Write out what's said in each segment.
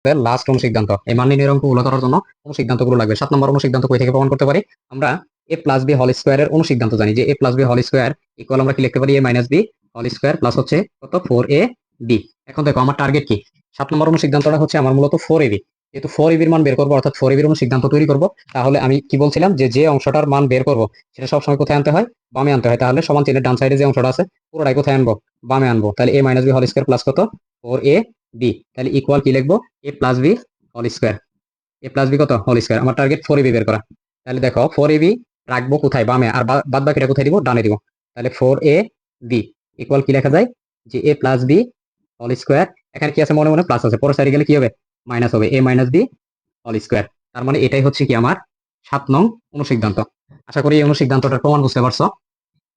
Last অনুসিদ্ধান্ত। এই মান নির্ণয়ের অঙ্কগুলো করার জন্য অনুসিদ্ধান্তগুলো লাগবে। 7 নম্বর অনুসিদ্ধান্ত কই থেকে প্রমাণ করতে পারি? আমরা এ প্লাস বি হোল স্কোয়ারের অনুসিদ্ধান্ত জানি যে A plus B whole square equal আমরা কি লিখতে পারি? A minus B whole square plus হচ্ছে কত 4 এ বি। এখন দেখো আমার টার্গেট কি? 7 নম্বর অনুসিদ্ধান্তটা হচ্ছে আমার মূলত 4 এবি। যেহেতু 4 এবির মান বের করবো, অর্থাৎ 4 এবির অনুসিদ্ধান্ত তৈরি করব, তাহলে আমি কি বলছিলাম যে অংশটার মান বের করব সেটা সবসময় কোথায় আনতে হয়? বামে আনতে হয়। তাহলে সমান চিহ্নের ডান সাইডে যে অংশটা আছে পুরোটাই কোথায় আনবো? বামে আনবো। তাহলে A minus B whole square plus কত 4 এ বি। তাহলে ইকুয়াল কি লিখবো? A plus B whole square. A plus B কত হোল স্কোয়ার। আমার টার্গেট 4 এবি বের করা। তাহলে দেখো 4 এবি রাখবো কোথায়? বামে। আর বাদ বাকিটা কোথায় দিব? ডানে দিব। তাহলে 4 এ বি ইকুয়াল কি লেখা যায়? যে A plus B whole square. এখানে কি আছে? মনে মনে প্লাস আছে, পরের সাইডে গেলে কি হবে? মাইনাস হবে। এ মাইনাস বি হোল স্কোয়ার। তার মানে এটাই হচ্ছে কি আমার 7 নং অনুসিদ্ধান্ত। আশা করি এই অনুসিদ্ধান্তটার প্রমাণ বুঝতে পারছো।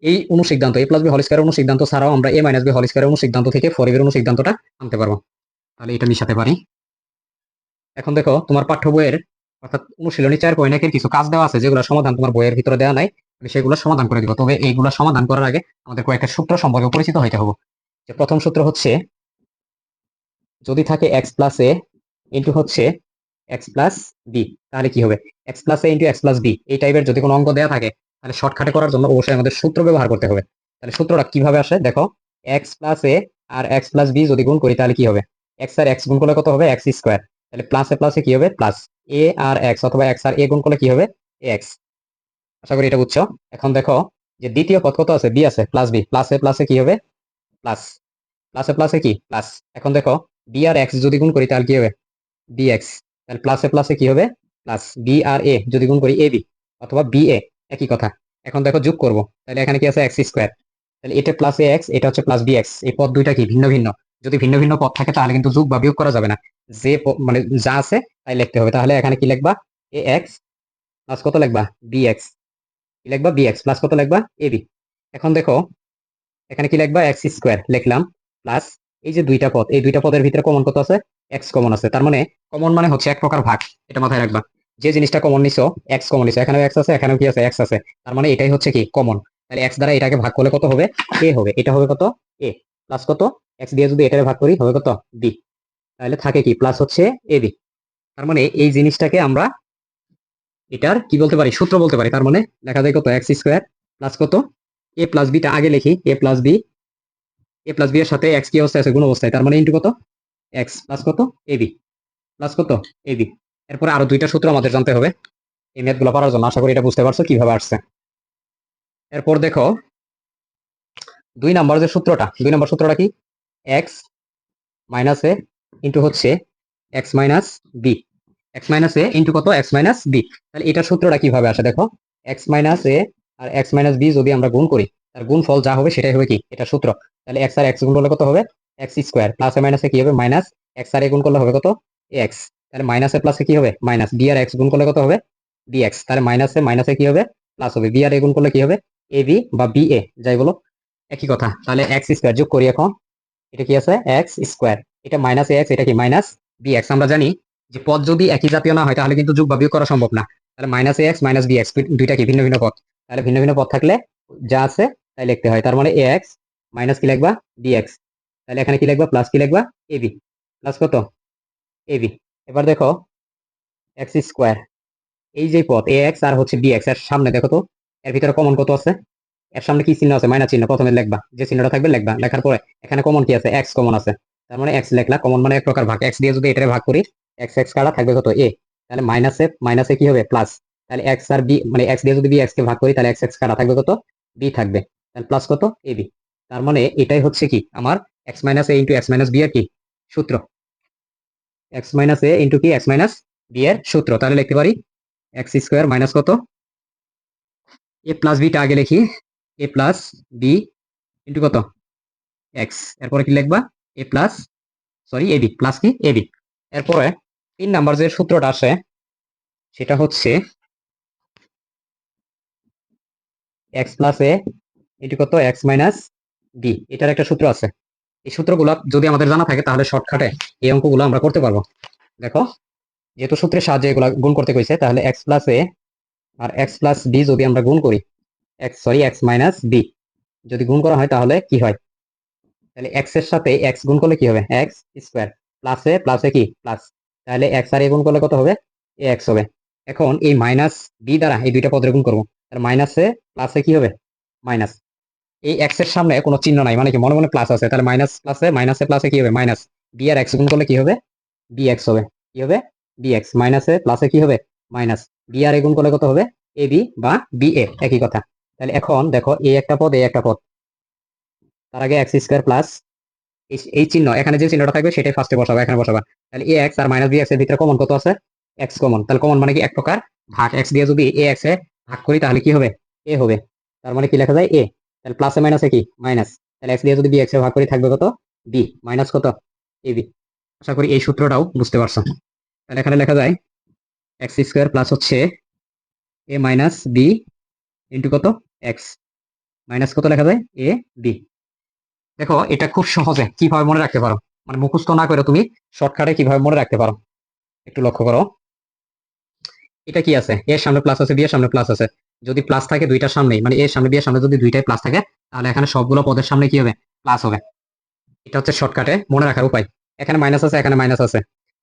এই অনুসিদ্ধান্ত এ প্লাস বি হোল স্কোয়ার অনুসিদ্ধান্ত ছাড়াও আমরা এ মাইনাস বি হোল স্কোয়ার অনুসিদ্ধান্ত থেকে 4 এর অনুসিদ্ধান্তটা আনতে পারবো। তাহলে এটা মিশাতে পারি। এখন দেখো তোমার পাঠ্য বইয়ের অর্থাৎ অনুশীলনী 4.1 কিছু কাজ দেওয়া আছে যেগুলো সমাধান তোমার বইয়ের ভিতরে দেওয়া নাই। আমি সেগুলো সমাধান করে দিব। তবে এইগুলো সমাধান করার আগে আমাদের কয়েকটা সূত্র সম্পর্কে পরিচিত হইতে হবে। যে প্রথম সূত্র হচ্ছে, যদি থাকে এক্স প্লাস এ ইন্টু হচ্ছে এক্স প্লাস বি, তাহলে কি হবে? X plus A into x plus B এই টাইপের যদি কোনো অঙ্ক দেওয়া থাকে, তাহলে শর্টকাটে করার জন্য অবশ্যই আমাদের সূত্র ব্যবহার করতে হবে। তাহলে সূত্রটা কিভাবে আসে দেখো। এক্স প্লাস এ আর এক্স প্লাস বি যদি গুণ করি তাহলে কি হবে? এক্স আর এক্স গুণ করলে কত হবে? X square. তাহলে প্লাসে প্লাসে কি হবে? প্লাস এ আর এক্স, অথবা এক্স আর এ গুণ করলে কি হবে? এ এক্স। আশা করি এটা বুঝছো। এখন দেখো যে দ্বিতীয় পদ কত আছে? বি আছে, প্লাস বি। প্লাসে প্লাসে কি হবে? প্লাস। প্লাসে প্লাসে কি? প্লাস। এখন দেখো বি আর এক্স যদি গুণ করি তাহলে কি হবে? B X. তাহলে প্লাসে প্লাসে কি হবে? প্লাস। বি আর এ যদি গুণ করি এ বি, অথবা বি এ, একই কথা। এখন দেখো যোগ করব, তাহলে এখানে কি আছে? X square. তাহলে এটা প্লাস এ এক্স, এটা হচ্ছে প্লাস বি এক্স। এই পদ দুইটা কি ভিন্ন ভিন্ন? যদি ভিন্ন ভিন্ন পদ থাকে তাহলে কিন্তু যোগ বা বিয়োগ করা যাবে না। যে মানে যা আছে তাই লিখতে হবে। তাহলে এখানে কি লিখবা? এ এক্স প্লাস কত লিখবা? B X. কি লিখবা? বি এক্স প্লাস কত লিখবা? A B. এখন দেখো এখানে কি লিখবা? এক্স স্কোয়ার লিখলাম, প্লাস এই যে দুইটা পদ, এই দুইটা পদের ভিতরে কমন কত আছে? এক্স কমন আছে। তার মানে কমন মানে হচ্ছে এক প্রকার ভাগ। এটা মাথায় রাখবা। যে জিনিসটা কমন নিছো, এক্স কমন নিছো, এখানেও এক্স আছে, এখানেও কি আছে? এক্স আছে। তার মানে এটাই হচ্ছে কি কমন। তাহলে এক্স দ্বারা এটাকে ভাগ করলে কত হবে? এ হবে। এটা হবে কত? এ। প্লাস কত? এক্স দিয়ে যদি এটাকে ভাগ করি হবে কত? বি। তাহলে থাকে কি? প্লাস হচ্ছে এ বি। তার মানে এই জিনিসটাকে আমরা এটার কি বলতে পারি? সূত্র বলতে পারি। তার মানে লেখা যায় কত? এক্স স্কোয়ার প্লাস কত? এ প্লাস বিটা আগে লিখি, A plus B. A plus B এর সাথে এক্স কি অবস্থায় আছে? গুণ অবস্থায়। তার মানে ইন্টু কত? এক্স প্লাস কত? এবি প্লাস কত? এবি। এরপরে আরো দুইটা সূত্র আমাদের জানতে হবে এই ম্যাথ গুলো করার জন্য। আশা করি এটা বুঝতে পারছো কিভাবে আসছে। এরপর দেখো 2 নম্বর যে সূত্রটা, 2 নম্বর সূত্রটা কি? এক্স মাইনাস এ ইন্টু হচ্ছে X minus B. X minus A into কত? X minus B. তাহলে এটার সূত্রটা কিভাবে আসে দেখো। এক্স মাইনাস এ আর এক্স মাইনাস বি যদি আমরা গুণ করি, তার গুণ ফল যা হবে সেটাই হবে কি? এটা সূত্র। তাহলে এক্স আর এক্স গুণ করলে কত হবে? X square. প্লাসে মাইনাসে কি হবে? মাইনাস। এক্স আর এ গুণ করলে হবে কত? এক্স। তাহলে মাইনাসে প্লাসে কি হবে? মাইনাস। বি আর এক্স গুণ করলে কত হবে? B X. তাহলে মাইনাসে মাইনাসে কি হবে? প্লাস হবে। বি আর এ গুণ করলে কি হবে? এ বি বা বি এ, যাই বলো একই কথা। তাহলে এক্স স্কোয়ার যোগ করি এখন। এটা কি আছে? X square. এটা মাইনাস এ এক্স, এটা কি? Minus B X. আমরা জানি যে পদ যদি একই জাতীয় না হয় তাহলে কিন্তু যোগ বা বিয়োগ করা সম্ভব না। তাহলে minus A x minus B x দুইটা কি? ভিন্ন ভিন্ন পদ। তাহলে ভিন্ন ভিন্ন পদ থাকলে যা আছে তাই লিখতে হয়। তার মানে এ এক্স মাইনাস কি লিখবা? B X. তাহলে এখানে কি লিখবা? প্লাস কি লিখবা? এ বি প্লাস কত? A B. এবার দেখো এক্স স্কোয়ার, এই যে পদ এ এক্স আর হচ্ছে বি এক্স এর সামনে দেখো তো এর ভিতরে কমন কত আছে? এর সামনে কি চিহ্ন আছে? মাইনাস চিহ্ন। প্রথমে লিখবা, যে চিহ্নটা থাকবে লিখবা। লেখার পরে এখানে কমন কি আছে? এক্স কমন আছে। তার মানে এক্স লিখলা। কমন মানে এক প্রকার ভাগ। এক্স দিয়ে যদি এটারে ভাগ করি, এক্স এক্স কাটা থাকবে কত? এ। তাহলে মাইনাসে মাইনাসে কি হবে? প্লাস। তাহলে এক্স আর বি মানে এক্স দিয়ে যদি বি এক্স কে ভাগ করি তাহলে এক্স এক্স কাটা থাকবে কত? বি থাকবে। তাহলে প্লাস কত? A B. তার মানে এটাই হচ্ছে কি আমার x minus A into X minus B এর কি সূত্র। এক্স মাইনাস এ ইন্টু কি? এক্স মাইনাস বি এর সূত্র। তাহলে লিখতে পারি এক্স স্কোয়ার মাইনাস কত? এ প্লাস বিটা আগে লিখি, এ প্লাস বি ইন্টু কত? এক্স। এরপরে কি লিখবা? A plus, sorry A B plus কি? এবি। এরপরে 3 নাম্বার যে সূত্রটা আসে সেটা হচ্ছে এক্স প্লাস এ ইন্টু কত? X minus B. এটার একটা সূত্র আছে। এই সূত্রগুলো যদি আমাদের জানা থাকে তাহলে শর্টকাটে এই অঙ্কগুলো আমরা করতে পারবো। দেখো যেহেতু সূত্রের সাহায্যে এগুলা গুণ করতে কইছে, তাহলে এক্স প্লাস এ আর এক্স প্লাস বি যদি আমরা গুণ করি, এক্স মাইনাস বি যদি গুণ করা হয় তাহলে কি হয়? তাহলে এক্স এর সাথে এক্স গুণ করলে কি হবে? X square. প্লাসে প্লাসে কি? প্লাস। তাহলে এক্স আর এ গুণ করলে কত হবে, এ এক্স হবে। এখন এই মাইনাস বি দ্বারা এই দুইটা পদের গুণ করবো, তাহলে মাইনাসে প্লাসে কি হবে, মাইনাস। এই এক্স এর সামনে কোনো চিহ্ন নাই, মানে কি মনে মনে প্লাস আছে, তাহলে মাইনাস প্লাসে মাইনাসে প্লাসে কি হবে, মাইনাস। বি আর এক্স গুণ করলে কি হবে, বি এক্স হবে। কি হবে, বি এক্স। মাইনাসে প্লাসে কি হবে, মাইনাস। বি আর এ গুণ করলে কত হবে, এ বি বা বি এ, একই কথা। তাহলে এখন দেখো এ একটা পদ, এ একটা পদ, তার আগে এক্স স্কোয়ার প্লাস এই চিহ্ন, এখানে যে চিহ্নটা থাকবে সেটাই ফার্স্টে বসাবো, এখানে বসাবা। তাহলে A x R minus B x এর ভিতরে কমন কত আছে, এক্স কমন। তাহলে কমন মানে কি, এক প্রকার ভাগ। এক্স দিয়ে যদি এ এক্স এ ভাগ করি তাহলে কি হবে, এ হবে। তার মানে কি লেখা যায়, এ। তাহলে প্লাসে মাইনাসে কি, মাইনাস। তাহলে এক্স দিয়ে যদি বি এক্স এ ভাগ করি থাকবে কত, বি মাইনাস কত, এ বি। আশা করি এই সূত্রটাও বুঝতে পারছো। তাহলে এখানে লেখা যায় এক্স স্কোয়ার প্লাস হচ্ছে এ মাইনাস বি ইন্টু কত, এক্স মাইনাস কত লেখা যায়, এ বি। দেখো এটা খুব সহজে কিভাবে মনে রাখতে পারো, মানে মুখস্থ না করে তুমি শর্টকাটে কিভাবে মনে রাখতে পারো, একটু লক্ষ্য করো। এটা কি আছে, এর সামনে প্লাস আছে, বি এর সামনে প্লাস আছে। যদি প্লাস থাকে দুইটার সামনেই, মানে এর সামনে বি এর সামনে যদি দুইটাই প্লাস থাকে, তাহলে এখানে সবগুলো পদের সামনে কি হবে, প্লাস হবে। এটা হচ্ছে শর্টকাটে মনে রাখার উপায়। এখানে মাইনাস আছে, এখানে মাইনাস আছে,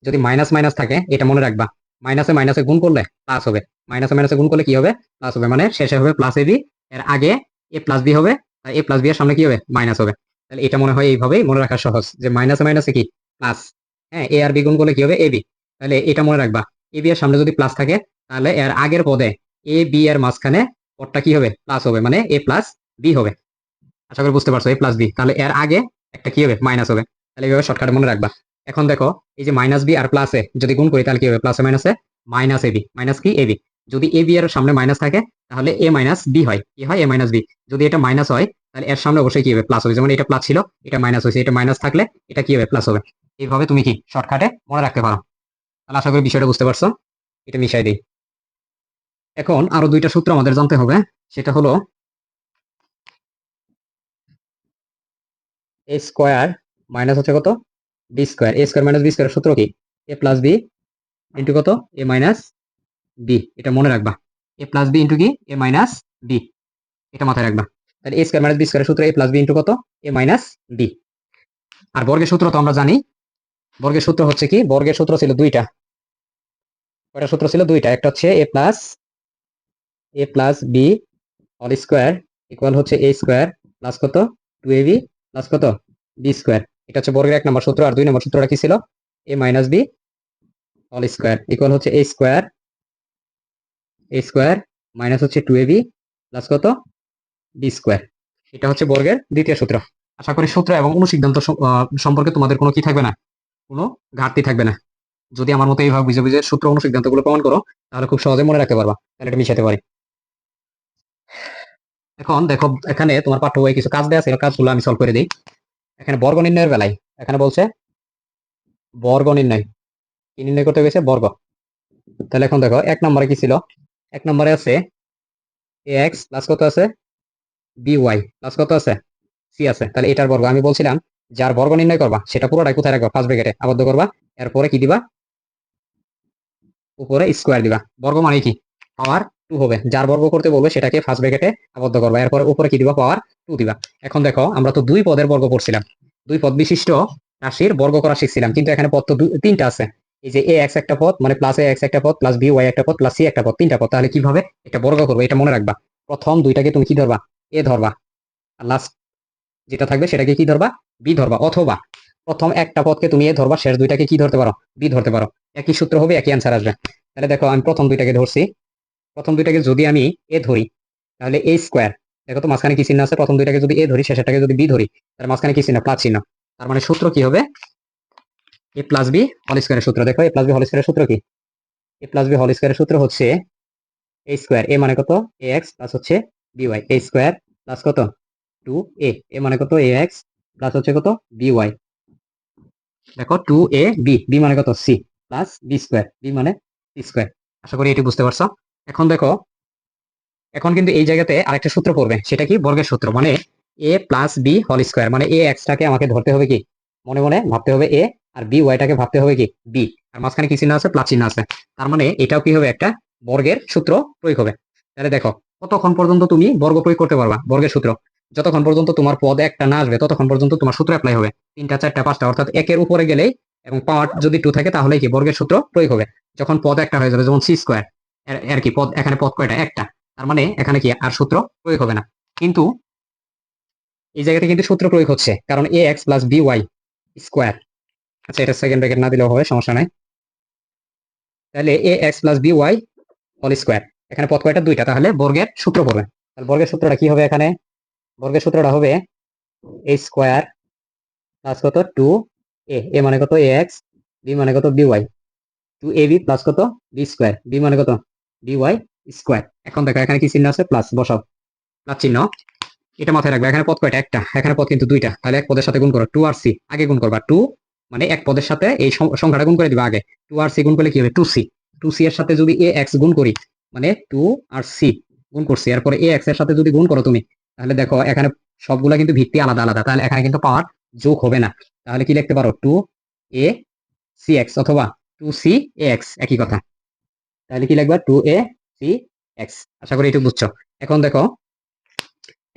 যদি মাইনাস মাইনাস থাকে এটা মনে রাখবা, মাইনাসে মাইনাসে গুণ করলে প্লাস হবে। মাইনাসে মাইনাসে গুণ করলে কি হবে, প্লাস হবে। মানে শেষে হবে প্লাস এ বি, এর আগে এ প্লাস বি হবে, আর এ প্লাস বি এর সামনে কি হবে, মাইনাস হবে। তাহলে এটা মনে হয় এইভাবেই মনে রাখা সহজ, যে মাইনাসে মাইনাসে কি, প্লাস। হ্যাঁ, এ আর বি গুণ করলে কি হবে, এ বি। তাহলে এটা মনে রাখবা, এ বি এর সামনে যদি প্লাস থাকে তাহলে এর আগের পদে এ বি এর মাঝখানে পদটা কি হবে, প্লাস হবে, মানে এ প্লাস বি হবে। আশা করি বুঝতে পারছো, এ প্লাস বি, তাহলে এর আগে একটা কি হবে, মাইনাস হবে। তাহলে এইভাবে শর্টকাটে মনে রাখবা। এখন দেখো এই যে মাইনাস বি আর প্লাস এ যদি গুণ করি তাহলে কি হবে, প্লাসে মাইনাসে মাইনাস এ বি, মাইনাস কি, এ বি। যদি এ বি এর সামনে মাইনাস থাকে তাহলে এ মাইনাস বি হয়, কি হয়, এ মাইনাস বি। যদি এটা মাইনাস হয় তাহলে এর সামনে অবশ্যই কি হবে, প্লাস হবে। যেমন এটা প্লাস ছিল, এটা মাইনাস হয়েছে, এটা মাইনাস থাকলে এটা কি হবে, প্লাস হবে। এইভাবে তুমি কি শর্টকাটে মনে রাখতে পারো। তাহলে আশা করি বিষয়টা বুঝতে পারছো। এটা মিশাই দিই। এখন আরো দুইটা সূত্র আমাদের জানতে হবে, সেটা হলো এ স্কোয়ার মাইনাস হচ্ছে কত, বি স্কোয়ার। এ স্কোয়ার মাইনাস বি স্কোয়ার সূত্র কি, এ প্লাস বি ইন্টু কত, এ মাইনাস বি। এটা মনে রাখবা, এ প্লাস বি ইন্টু কি, এ মাইনাস বি। এটা মাথায় রাখবা। তাহলে এ স্কোয়ার মাইনাস বি স্কোয়ার সূত্র এ প্লাস বি ইন্টু কত, এ মাইনাস বি। আর বর্গের সূত্র তো আমরা জানি, বর্গের সূত্র হচ্ছে কি, বর্গের সূত্র ছিল দুইটা। কয়টা সূত্র ছিল, দুইটা। একটা হচ্ছে A plus B whole square equal হচ্ছে এ স্কোয়ার প্লাস কত, টু এ বি প্লাস কত, বি স্কোয়ার। এটা হচ্ছে বর্গের এক নম্বর সূত্র। আর দুই নম্বর সূত্রটা কি ছিল, A minus B whole square equal হচ্ছে এ স্কোয়ার মাইনাস হচ্ছে টু এ বি প্লাস কত, বি স্কোয়ার। এটা হচ্ছে বর্গের দ্বিতীয় সূত্র। আশা করি সূত্র এবং অনুসিদ্ধান্ত সম্পর্কে তোমাদের কোনো কি থাকবে না, কোনো ঘাটতি থাকবে না। যদি আমার মতো এইভাবে বুঝে বুঝে সূত্র অনুসিদ্ধান্ত গুলো প্রমাণ করো তাহলে খুব সহজে মনে রাখতে পারবা, তাহলে এটা মিশাতে পারি। এখন দেখো এখানে তোমার পাঠ্য বইয়ে কিছু কাজ দেওয়া ছিল, কাজগুলো আমি সলভ করে দিই। এখানে বর্গ নির্ণয়ের বেলায় এখানে বলছে বর্গ নির্ণয়, কি নির্ণয় করতে গেছে, বর্গ। তাহলে এখন দেখো এক নম্বরে কি ছিল, এক নম্বরে আছে এ এক্স প্লাস কত আছে, বি ওয়াই প্লাস কত আছে, সি আছে। তাহলে এটার বর্গ। আমি বলছিলাম যার বর্গ নির্ণয় করবা সেটা পুরোটাই কোথায় রাখবা, ফার্স্ট ব্র্যাকেটে আবদ্ধ করবা। এরপরে কি দিবা, উপরে স্কোয়ার দিবা। বর্গ মানে কি, পাওয়ার টু হবে। যার বর্গ করতে বলবে সেটাকে ফার্স্ট ব্র্যাকেটে আবদ্ধ করবা, এরপরে উপরে কি দিবা, পাওয়ার টু দিবা। এখন দেখো আমরা তো দুই পদের বর্গ করছিলাম, দুই পদ বিশিষ্ট রাশির বর্গ করা শিখছিলাম, কিন্তু এখানে পদ তো তিনটা আছে। এই যে এ এক্স একটা পদ, মানে প্লাস এ এক্স একটা পদ, প্লাস বি ওয়াই একটা পদ, প্লাস সি একটা পদ, তিনটা পদ। তাহলে কিভাবে এটা বর্গ করবো এটা মনে রাখবা। প্রথম দুইটাকে তুমি কি ধরবা, এ ধরবা, আর লাস্ট যেটা থাকবে সেটাকে কি ধরবা, বি ধরবা। অথবা প্রথম একটা পদকে তুমি এ ধরবা, শেষ দুইটাকে কি ধরতে পারো, বি ধরতে পারো। একই সূত্র হবে, একই অ্যান্সার আসবে। তাহলে দেখো আমি প্রথম দুইটাকে ধরছি, প্রথম দুইটাকে যদি আমি এ ধরি তাহলে এ স্কোয়ার। দেখো তো মাঝখানে কি চিহ্ন আছে, প্রথম দুইটাকে যদি এ ধরি শেষেরটাকে যদি বি ধরি তাহলে মাঝখানে কি চিহ্ন, প্লাস চিহ্ন। তার মানে সূত্র কি হবে, এ প্লাস বি হোল স্কোয়ারের সূত্র। দেখো এ প্লাস বি হোল স্কোয়ারের সূত্র কি, এ প্লাস বি হোল স্কোয়ারের সূত্র হচ্ছে এ স্কোয়ার, এ মানে কত, এ এক্স প্লাস হচ্ছে B Y, A square plus কত, টু এ, এ মানে কত, এ এক্স প্লাস হচ্ছে কত, বি ওয়াই। দেখো টু এ বি, বি মানে কত, C plus B square, B মানে সি স্কোয়ার। আশা করি এটি বুঝতে পারছো। এখন দেখো, এখন কিন্তু এই জায়গাতে আরেকটা সূত্র পড়বে, সেটা কি, বর্গের সূত্র। মানে এ প্লাস বি হোল স্কোয়ার, মানে এ এক্সটাকে আমাকে ধরতে হবে কি, মনে মনে ভাবতে হবে এ, আর বি ওয়াইটাকে ভাবতে হবে কি, বি। আর মাঝখানে কি চিহ্ন আছে, প্লাস চিহ্ন আছে। তার মানে এটাও কি হবে, একটা বর্গের সূত্র প্রয়োগ হবে। তাহলে দেখো কতক্ষণ পর্যন্ত তুমি বর্গ প্রয়োগ করতে পারবা বর্গের সূত্র, যতক্ষণ পর্যন্ত তোমার পদ একটা না আসবে ততক্ষণ পর্যন্ত তোমার সূত্র অ্যাপ্লাই হবে। তিনটা চারটা পাঁচটা, অর্থাৎ একের উপরে গেলেই এবং পাওয়ার যদি 2 থাকে তাহলে কি বর্গের সূত্র প্রয়োগ হবে। যখন পদ একটা হয়ে যাবে যেমন সি স্কোয়ার, এর কি পদ এখানে পদ কয়টা একটা, তার মানে এখানে কি আর সূত্র প্রয়োগ হবে না। কিন্তু এই জায়গাতে কিন্তু সূত্র প্রয়োগ হচ্ছে, কারণ A X plus B Y square. আচ্ছা, এটা সেকেন্ড ব্র্যাকেট না দিলেও হবে, সমস্যা নাই। তাহলে A X plus B Y whole square, এখানে পদ কয়টা দুইটা, তাহলে বর্গের সূত্র পড়বে। তাহলে বর্গের সূত্রটা কি হবে, এখানে বর্গের সূত্রটা হবে এ স্কোয়ার প্লাস কত 2a, এ মানে কত এ এক্স, বি মানে কত বি ওয়াই, 2ab প্লাস কত বি স্কোয়ার, বি মানে কত বি ওয়াই স্কোয়ার। এখন দেখো এখানে কি চিহ্ন আছে, প্লাস বসাও, প্লাস চিহ্ন। এটা মাথায় রাখবে, এখানে পদ কয়টা একটা, এখানে পদ কিন্তু দুইটা, তাহলে এক পদের সাথে গুণ করো 2 আর সি, আগে গুণ করবা 2, মানে এক পদের সাথে এই সংখ্যাটা গুণ করে দিবা আগে। 2 আর সি গুণ করলে কি হবে 2c, 2c এর সাথে যদি এ এক্স গুণ করি, মানে 2 আর সি গুণ করছি, এরপরে এ এক্স এর সাথে যদি গুণ করো তুমি, তাহলে দেখো এখানে সবগুলা কিন্তু ভিত্তি আলাদা আলাদা, তাহলে এখানে কিন্তু পাওয়ার যোগ হবে না। তাহলে কি লিখতে পারো 2a সি এক্স অথবা 2c এ এক্স, একই কথা। তাহলে কি লিখবা 2a সি এক্স। আশা করি এটুকু বুঝছো। এখন দেখো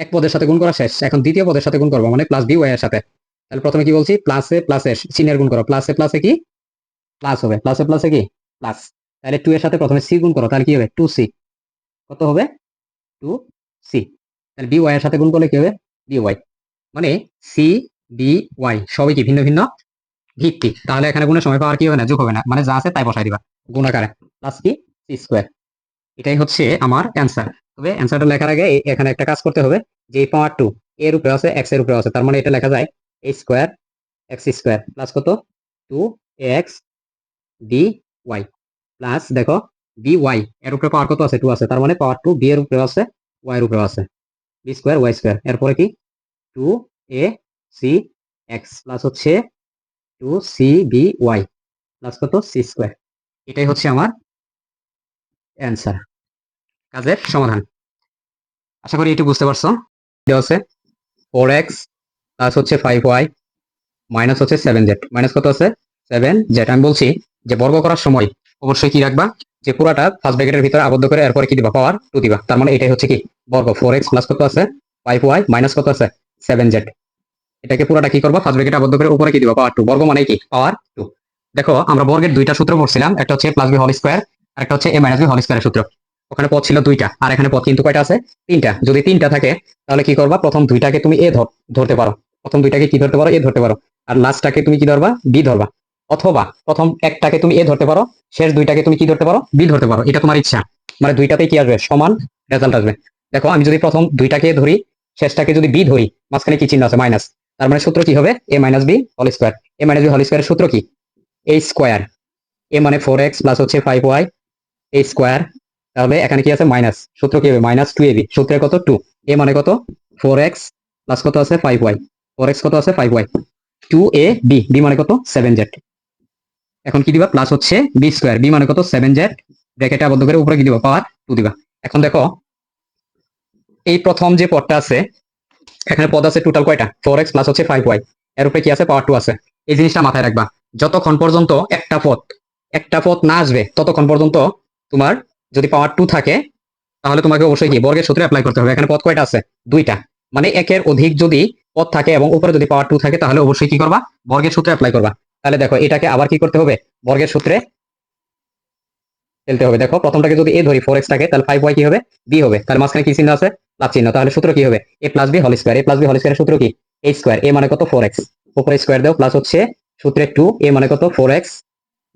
এক পদের সাথে গুণ করা শেষ, এখন দ্বিতীয় পদের সাথে গুণ করবো, মানে প্লাস বি ওয়াই এর সাথে। তাহলে প্রথমে কি বলছি, প্লাসে প্লাসে চিহ্নের গুণ করো, প্লাসে প্লাসে কি প্লাস হবে, প্লাসে প্লাসে কি প্লাস। তাহলে 2 এর সাথে প্রথমে সি গুণ করো, তাহলে কি হবে 2c, কত হবে 2c। তাহলে বি ওয়াই এর সাথে গুণ করলে কি হবে বি ওয়াই, মানে সি বি ওয়াই সবই কি ভিন্ন ভিন্ন ভিত্তি। তাহলে এখানে গুণের সময় পাওয়ার কি হবে না, যোগ হবে না, মানে যা আছে তাই বসাই দিবা গুণাকারে, প্লাস কি সি স্কোয়ার। এটাই হচ্ছে আমার অ্যান্সার। তবে অ্যান্সারটা লেখার আগে এখানে একটা কাজ করতে হবে, যে পাওয়ার 2 এর উপরে আছে এক্স এর উপরে আছে, তার মানে এটা লেখা যায় এ স্কোয়ার এক্স স্কোয়ার প্লাস কত 2ax বি ওয়াই, প্লাস দেখো বি ওয়াই এর উপরে পাওয়ার কত আছে 2 আছে, তার মানে পাওয়ার 2 বি এর উপরে আছে ওয়াই এর উপরে আছে, বি স্কোয়ার ওয়াই স্কোয়ার, এরপরে কি 2ac প্লাস হচ্ছে 2cby প্লাস কত সি স্কোয়ার। এটাই হচ্ছে আমার অ্যান্সার, কাজের সমাধান। আশা করি এটুকু বুঝতে পারছো। দেওয়া আছে 4x প্লাস হচ্ছে 5y মাইনাস হচ্ছে 7z, মাইনাস কত আছে 7z। আমি বলছি যে বর্গ করার সময় অবশ্যই কি রাখবা, যে পুরাটা ফার্স্ট ব্র্যাকেটের ভিতরে আবদ্ধ করে এরপরে কি দিবা পাওয়ার 2 দিবা, তার মানে এটাই হচ্ছে কি বর্গ। 4x প্লাস কত আছে 5y মাইনাস কত আছে 7z, এটাকে পুরাটা কি করবা ফার্স্ট ব্র্যাকেটে আবদ্ধ করে উপরে কি দিবা পাওয়ার 2, বর্গ মানে কি পাওয়ার 2। দেখো আমরা বর্গের দুইটা সূত্র পড়ছিলাম, একটা হচ্ছে প্লাস বি হোল স্কোয়ার আর একটা হচ্ছে এ মাইনাস বি হোল স্কোয়ারের সূত্র। ওখানে পদ ছিল দুইটা, আর এখানে পদ কিন্তু কয়টা আছে তিনটা। যদি তিনটা থাকে তাহলে কি করবা, প্রথম দুইটাকে তুমি এ ধরতে পারো, প্রথম দুইটাকে কি ধরতে পারো এ ধরতে পারো, আর লাস্টটাকে তুমি কি ধরবা বি ধরবা। অথবা প্রথম একটাকে তুমি এ ধরতে পারো, শেষ দুইটাকে তুমি কি ধরতে পারো বি ধরতে পারো, এটা তোমার ইচ্ছা। মানে দুইটাতেই কি আসবে সমান রেজাল্ট আসবে। দেখো আমি যদি প্রথম দুইটাকে ধরি, শেষটাকে যদি বি ধরি, মাঝখানে কি চিহ্ন আছে মাইনাস, তার মানে সূত্র কি হবে এ মাইনাস বি হোল স্কোয়ার। এ মাইনাস বি হোল স্কোয়ারের সূত্র কি এ স্কোয়ার, এ মানে 4x প্লাস হচ্ছে 5y এ স্কোয়ার, তাহলে এখানে কি আছে মাইনাস, সূত্র কি হবে মাইনাস 2ab, সূত্রে কত 2, এ মানে কত 4x প্লাস কত আছে 5y, 4x কত আছে 5y, 2ab, বি মানে কত 7z। এখন কি দিবা প্লাস হচ্ছে বি স্কোয়ার, বি মানে কত 7z, ব্র্যাকেটে আবদ্ধ করে উপরে কি দিবা পাওয়ার 2 দিবা। এখন দেখো এই প্রথম যে পদটা আছে, এখানে পদ আছে টোটাল কয়টা 4x প্লাস হচ্ছে 5y, এর উপরে কি আছে পাওয়ার 2 আছে। এই জিনিসটা মাথায় রাখবা, যতক্ষণ পর্যন্ত একটা পদ না আসবে ততক্ষণ পর্যন্ত তোমার যদি পাওয়ার 2 থাকে তাহলে তোমাকে অবশ্যই কি বর্গের সূত্রে অ্যাপ্লাই করতে হবে। এখানে পদ কয়টা আছে দুইটা, মানে একের অধিক যদি পদ থাকে এবং উপরে যদি পাওয়ার 2 থাকে তাহলে অবশ্যই কি করবা বর্গের সূত্রে অ্যাপ্লাই করবা। তাহলে দেখো এটাকে আবার কি করতে হবে বর্গের সূত্রে ফেলতে হবে। দেখো প্রথমটাকে যদি এ ধরি 4x থাকে, তাহলে 5y কি হবে বি হবে, তাহলে মাঝখানে কি চিহ্ন আছে প্লাস চিহ্ন, তাহলে সূত্র কি হবে এ প্লাস বি হোল স্কয়ার। এ প্লাস বি হোল স্কয়ারের সূত্র কি এ স্কয়ার, এ মানে কত 4x, উপরে স্কয়ার দাও প্লাস হচ্ছে সূত্রে 2, এ মানে কত 4x,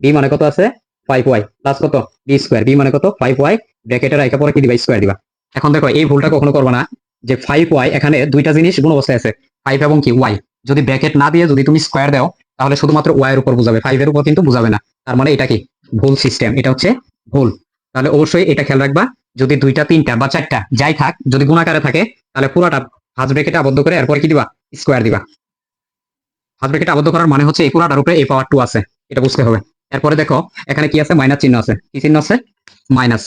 বি মানে কত আছে 5y প্লাস কত বি স্কয়ার, বি মানে কত 5y, ব্র্যাকেটের রাখা পরে কি দিবা স্কয়ার দিবা। এখন দেখো এই ভুলটা কখনো করবে না, যে 5y এখানে দুইটা জিনিস গুণ অবস্থায় আছে 5 এবং কি y, যদি ব্র্যাকেট না দিয়ে যদি তুমি স্কয়ার দাও তাহলে শুধুমাত্র y এর উপর বুঝাবে, 5 এর উপর কিন্তু বুঝাবে না। তার মানে এটা কি ভুল সিস্টেম, এটা হচ্ছে ভুল। তাহলে অবশ্যই এটা খেয়াল রাখবা, যদি দুইটা তিনটা বা চারটা যাই থাক যদি গুণাকারে থাকে তাহলে পুরাটা ফার্স্ট ব্র্যাকেটে আবদ্ধ করে এরপর কি দিবা স্কয়ার দিবা। ফার্স্ট ব্র্যাকেটে আবদ্ধ করার মানে হচ্ছে এই পুরাটার উপরে এই পাওয়ার 2 আছে, এটা বুঝতে হবে। এরপরে দেখো এখানে কি আছে মাইনাস চিহ্ন আছে, কি চিহ্ন আছে মাইনাস।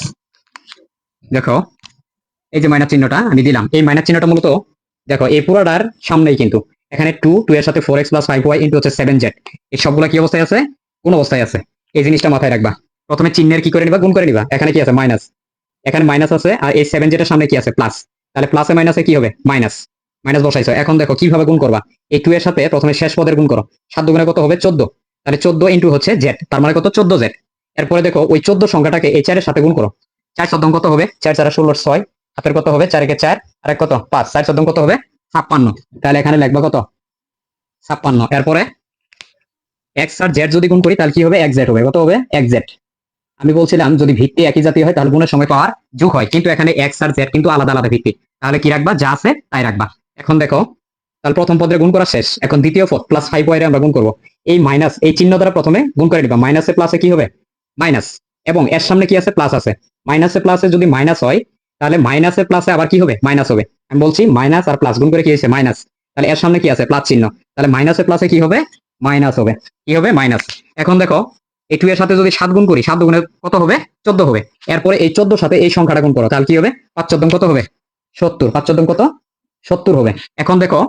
দেখো এই যে মাইনাস চিহ্নটা আমি দিলাম, এই মাইনাস চিহ্নটা মূলত দেখো এই পুরাটার সামনেই কিন্তু এখানে 2 এর সাথে 4x প্লাস 5y ইনটু হচ্ছে 7z, এই সবগুলা কি অবস্থায় আছে কোন অবস্থায় আছে, এই জিনিসটা মাথায় রাখবা। প্রথমে চিহ্নের কি করে নিবা গুণ করে নিবা, এখানে কি আছে মাইনাস, এখানে মাইনাস আছে আর এই 7z এর সামনে কি আছে প্লাস, তাহলে প্লাসে মাইনাসে কি হবে মাইনাস, মাইনাস বসাইছো। এখন দেখো কিভাবে গুণ করবা, এই 2 এর সাথে প্রথমে শেষ পদের গুণ করো, 7 দুগুণে কত হবে 14, তাহলে 14 ইন্টু হচ্ছে জেড, তার মানে কত 14 জেড। এরপরে দেখো ওই 14 সংখ্যাটাকে এই 4 এর সাথে গুণ করো। 4 14 কত হবে? 4 4 16 6, হাতের কত হবে? 4 একে 4 আর এক কত 5, 4 14 কত হবে? 56। তাহলে এখানে লিখবা কত? 56। এরপরে এক্স আর জেড যদি গুণ করি তাহলে কি হবে? এক্স জেড হবে। কত হবে? X Z. আমি বলছিলাম যদি ভিত্তি একই জাতীয় হয় তাহলে গুণের সময় পাওয়ার যোগ হয়, কিন্তু এখানে এক্স আর জেড কিন্তু আলাদা আলাদা ভিত্তি। তাহলে কি রাখবা? যা আছে তাই রাখবা। এখন দেখো, তাহলে প্রথম পদের গুণ করা শেষ। এখন দ্বিতীয় পদ প্লাস 5y আমরা গুণ করব। এই মাইনাস এই চিহ্ন দ্বারা প্রথমে গুণ করে নিবা। মাইনাসে প্লাসে কি হবে? মাইনাস, এবং এর সামনে কি আছে? প্লাস আছে। মাইনাসে প্লাসে যদি মাইনাস হয় তাহলে মাইনাসে প্লাসে আবার কি হবে? মাইনাস হবে। আমি বলছি মাইনাস আর প্লাস গুণ করে কি হয়েছে? মাইনাস। তাহলে এর সামনে কি আছে? প্লাস চিহ্ন। তাহলে মাইনাসে প্লাসে কি হবে? মাইনাস হবে। কি হবে? মাইনাস। এখন দেখো এই 2 এর সাথে যদি 7 গুণ করি, 7 গুণে কত হবে? 14 হবে। এরপরে এই 14 সাথে এই সংখ্যাটা গুণ করো, তাহলে কি হবে? 5 14 কত হবে? 70। 5 14 কত? 70 হবে। এখন দেখো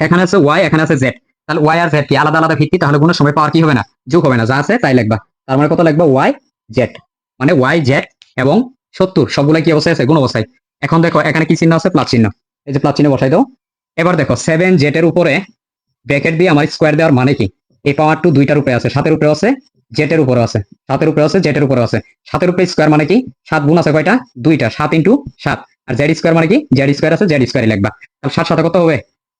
এখানে আছে ওয়াই, এখানে আছে জেড। তাহলে ওয়াই আর জেড কি আলাদা আলাদা ভিত্তি, তাহলে গুণের সময় পাওয়ার কি হবে না? যোগ হবে না, যা আছে তাই লিখবা। তার মানে কত লিখবা? ওয়াই জেড, মানে ওয়াই জেড এবং 70 সবগুলা কি অবস্থায় আছে? গুণ অবস্থায়। এখন দেখো এখানে কি চিহ্ন আছে? প্লাস চিহ্ন। এই যে প্লাস চিহ্ন বসাই দাও। এবার দেখো 7 জেড এর উপরে ব্র্যাকেট দিয়ে আমার স্কোয়ার দেওয়ার মানে কি? এই পাওয়ার টু দুইটার উপরে আছে, 7 এর উপরে আছে, জেড এর উপরে আছে। 7 এর উপরে আছে, জেড এর উপরে আছে। 7 এর উপরে স্কোয়ার মানে কি? 7 গুণ আছে কয়টা? দুইটা। 7 ইন্টু 7। আর জেড স্কোয়ার মানে কি? জেড স্কোয়ার আছে, জেড স্কোয়ারই লিখবা। তাহলে 7 7 কত হবে?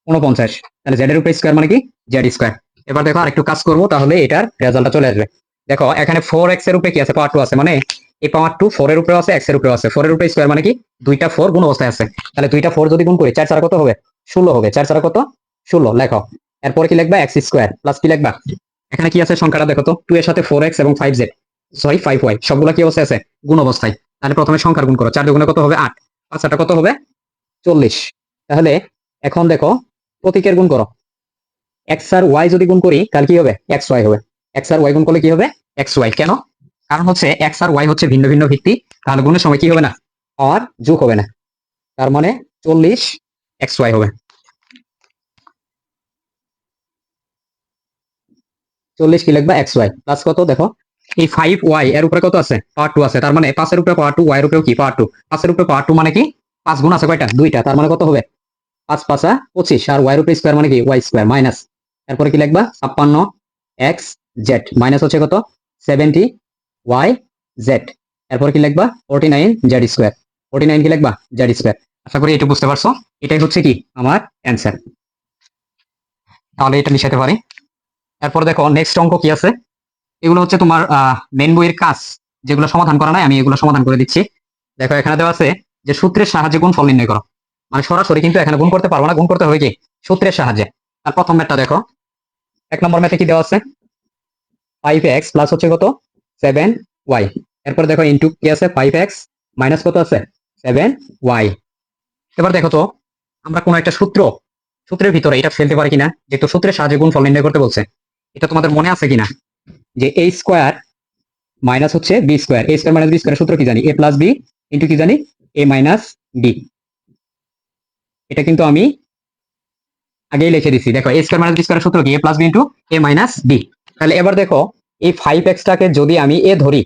49। তাহলে জেড এর উপরে স্কোয়ার মানে কি? Z square. এবার দেখো আরেকটু কাজ করবো, তাহলে এটার রেজাল্টটা চলে আসবে। দেখো এখানে 4x এর উপরে কি আছে? পাওয়ার টু আছে, মানে এই পাওয়ার টু 4 এর উপরে আছে, x এর উপরে আছে। 4 এর উপরে স্কোয়ার মানে কি? দুইটা 4 গুণ অবস্থায় আছে। তাহলে দুইটা 4 যদি গুণ করি 4 4 কত হবে? 16 হবে। 4 4 কত? 16 লেখো। এরপরে কি লিখবা? এক্স স্কোয়ার প্লাস কি লিখবা? এখানে কি আছে সংখ্যাটা দেখো তো, 2 এর সাথে 4x এবং 5z, সরি 5y, সবগুলা কি অবস্থায় আছে? গুণ অবস্থায়। তাহলে প্রথমে সংখ্যার গুণ করো। 4 দুগুণে কত হবে? 8। 5 8 কত হবে? 40। তাহলে এখন দেখো প্রতীকের গুণ করো। এক্স আর ওয়াই যদি গুণ করি তাহলে কি হবে? এক্স ওয়াই হবে। এক্স আর ওয়াই গুণ করলে কি হবে? X Y. কেন? কারণ হচ্ছে এক্স আর ওয়াই হচ্ছে ভিন্ন ভিন্ন ভিত্তি, তাহলে গুণের সময় কি হবে না? আর যোগ হবে না। তার মানে 40 এক্স ওয়াই হবে। 40 কি লিখবা? এক্স ওয়াই প্লাস কত দেখো, এই 5y এর উপরে কত আছে? পাওয়ার 2 আছে। তার মানে 5 এর উপরে পাওয়ার 2, y এর উপরেও কি পাওয়ার 2। 5 এর উপরে পাওয়ার 2 মানে কি? 5 গুণ আছে কয়টা? দুইটা। তার মানে কত হবে? 5 5 25। আর y এর উপরে স্কয়ার মানে কি? y square minus. এরপরে কি লিখবা? 56 এক্স জেড মাইনাস হচ্ছে কত? 70 y জেড। এরপর কি লিখবা? 49 জেড স্কয়ার। 49 কি লিখবা? Z square. আশা করি এটা বুঝতে পারছো। এটাই হচ্ছে কি আমার অ্যান্সার। তাহলে এটা লিখাতে পারি। এরপর দেখো নেক্সট অঙ্ক কি আছে। এগুলো হচ্ছে তোমার মেন বইয়ের কাজ, যেগুলো সমাধান করা নাই আমি এগুলো সমাধান করে দিচ্ছি। দেখো এখানে দেওয়া আছে যে সূত্রের সাহায্যে গুণফল নির্ণয় করো। মানে সরাসরি কিন্তু এখানে গুণ করতে পারবো না, গুণ করতে হবে কি? সূত্রের সাহায্যে। আর প্রথম ম্যাথটা দেখো, 1 নম্বর ম্যাথে কি দেওয়া আছে? 5x প্লাস হচ্ছে কত? 7y। এরপর দেখো ইনটু কি আছে? 5x মাইনাস কত আছে? 7y। এবার দেখো তো আমরা কোন একটা সূত্রের ভিতরে এটা ফেলতে পারি কিনা, যেহেতু সূত্রের সাহায্যে গুণফল নির্ণয় করতে বলছে। এটা তোমাদের মনে আছে কিনা যে a স্কোয়ার মাইনাস হচ্ছে বি স্কোয়ার, এ স্কোয়ার মাইনাস বি স্কোয়ার সূত্র কি জানি? এ প্লাস বি ইন্টু কি জানি? এ মাইনাস বি। এটা কিন্তু আমি আগেই লিখে দিচ্ছি। দেখো এ স্কোয়ার মাইনাস বি স্কোয়ার সূত্র কি? এ প্লাস বি ইন্টু এ মাইনাস বি। তাহলে এবার দেখো এই 5x টাকে যদি আমি এ ধরি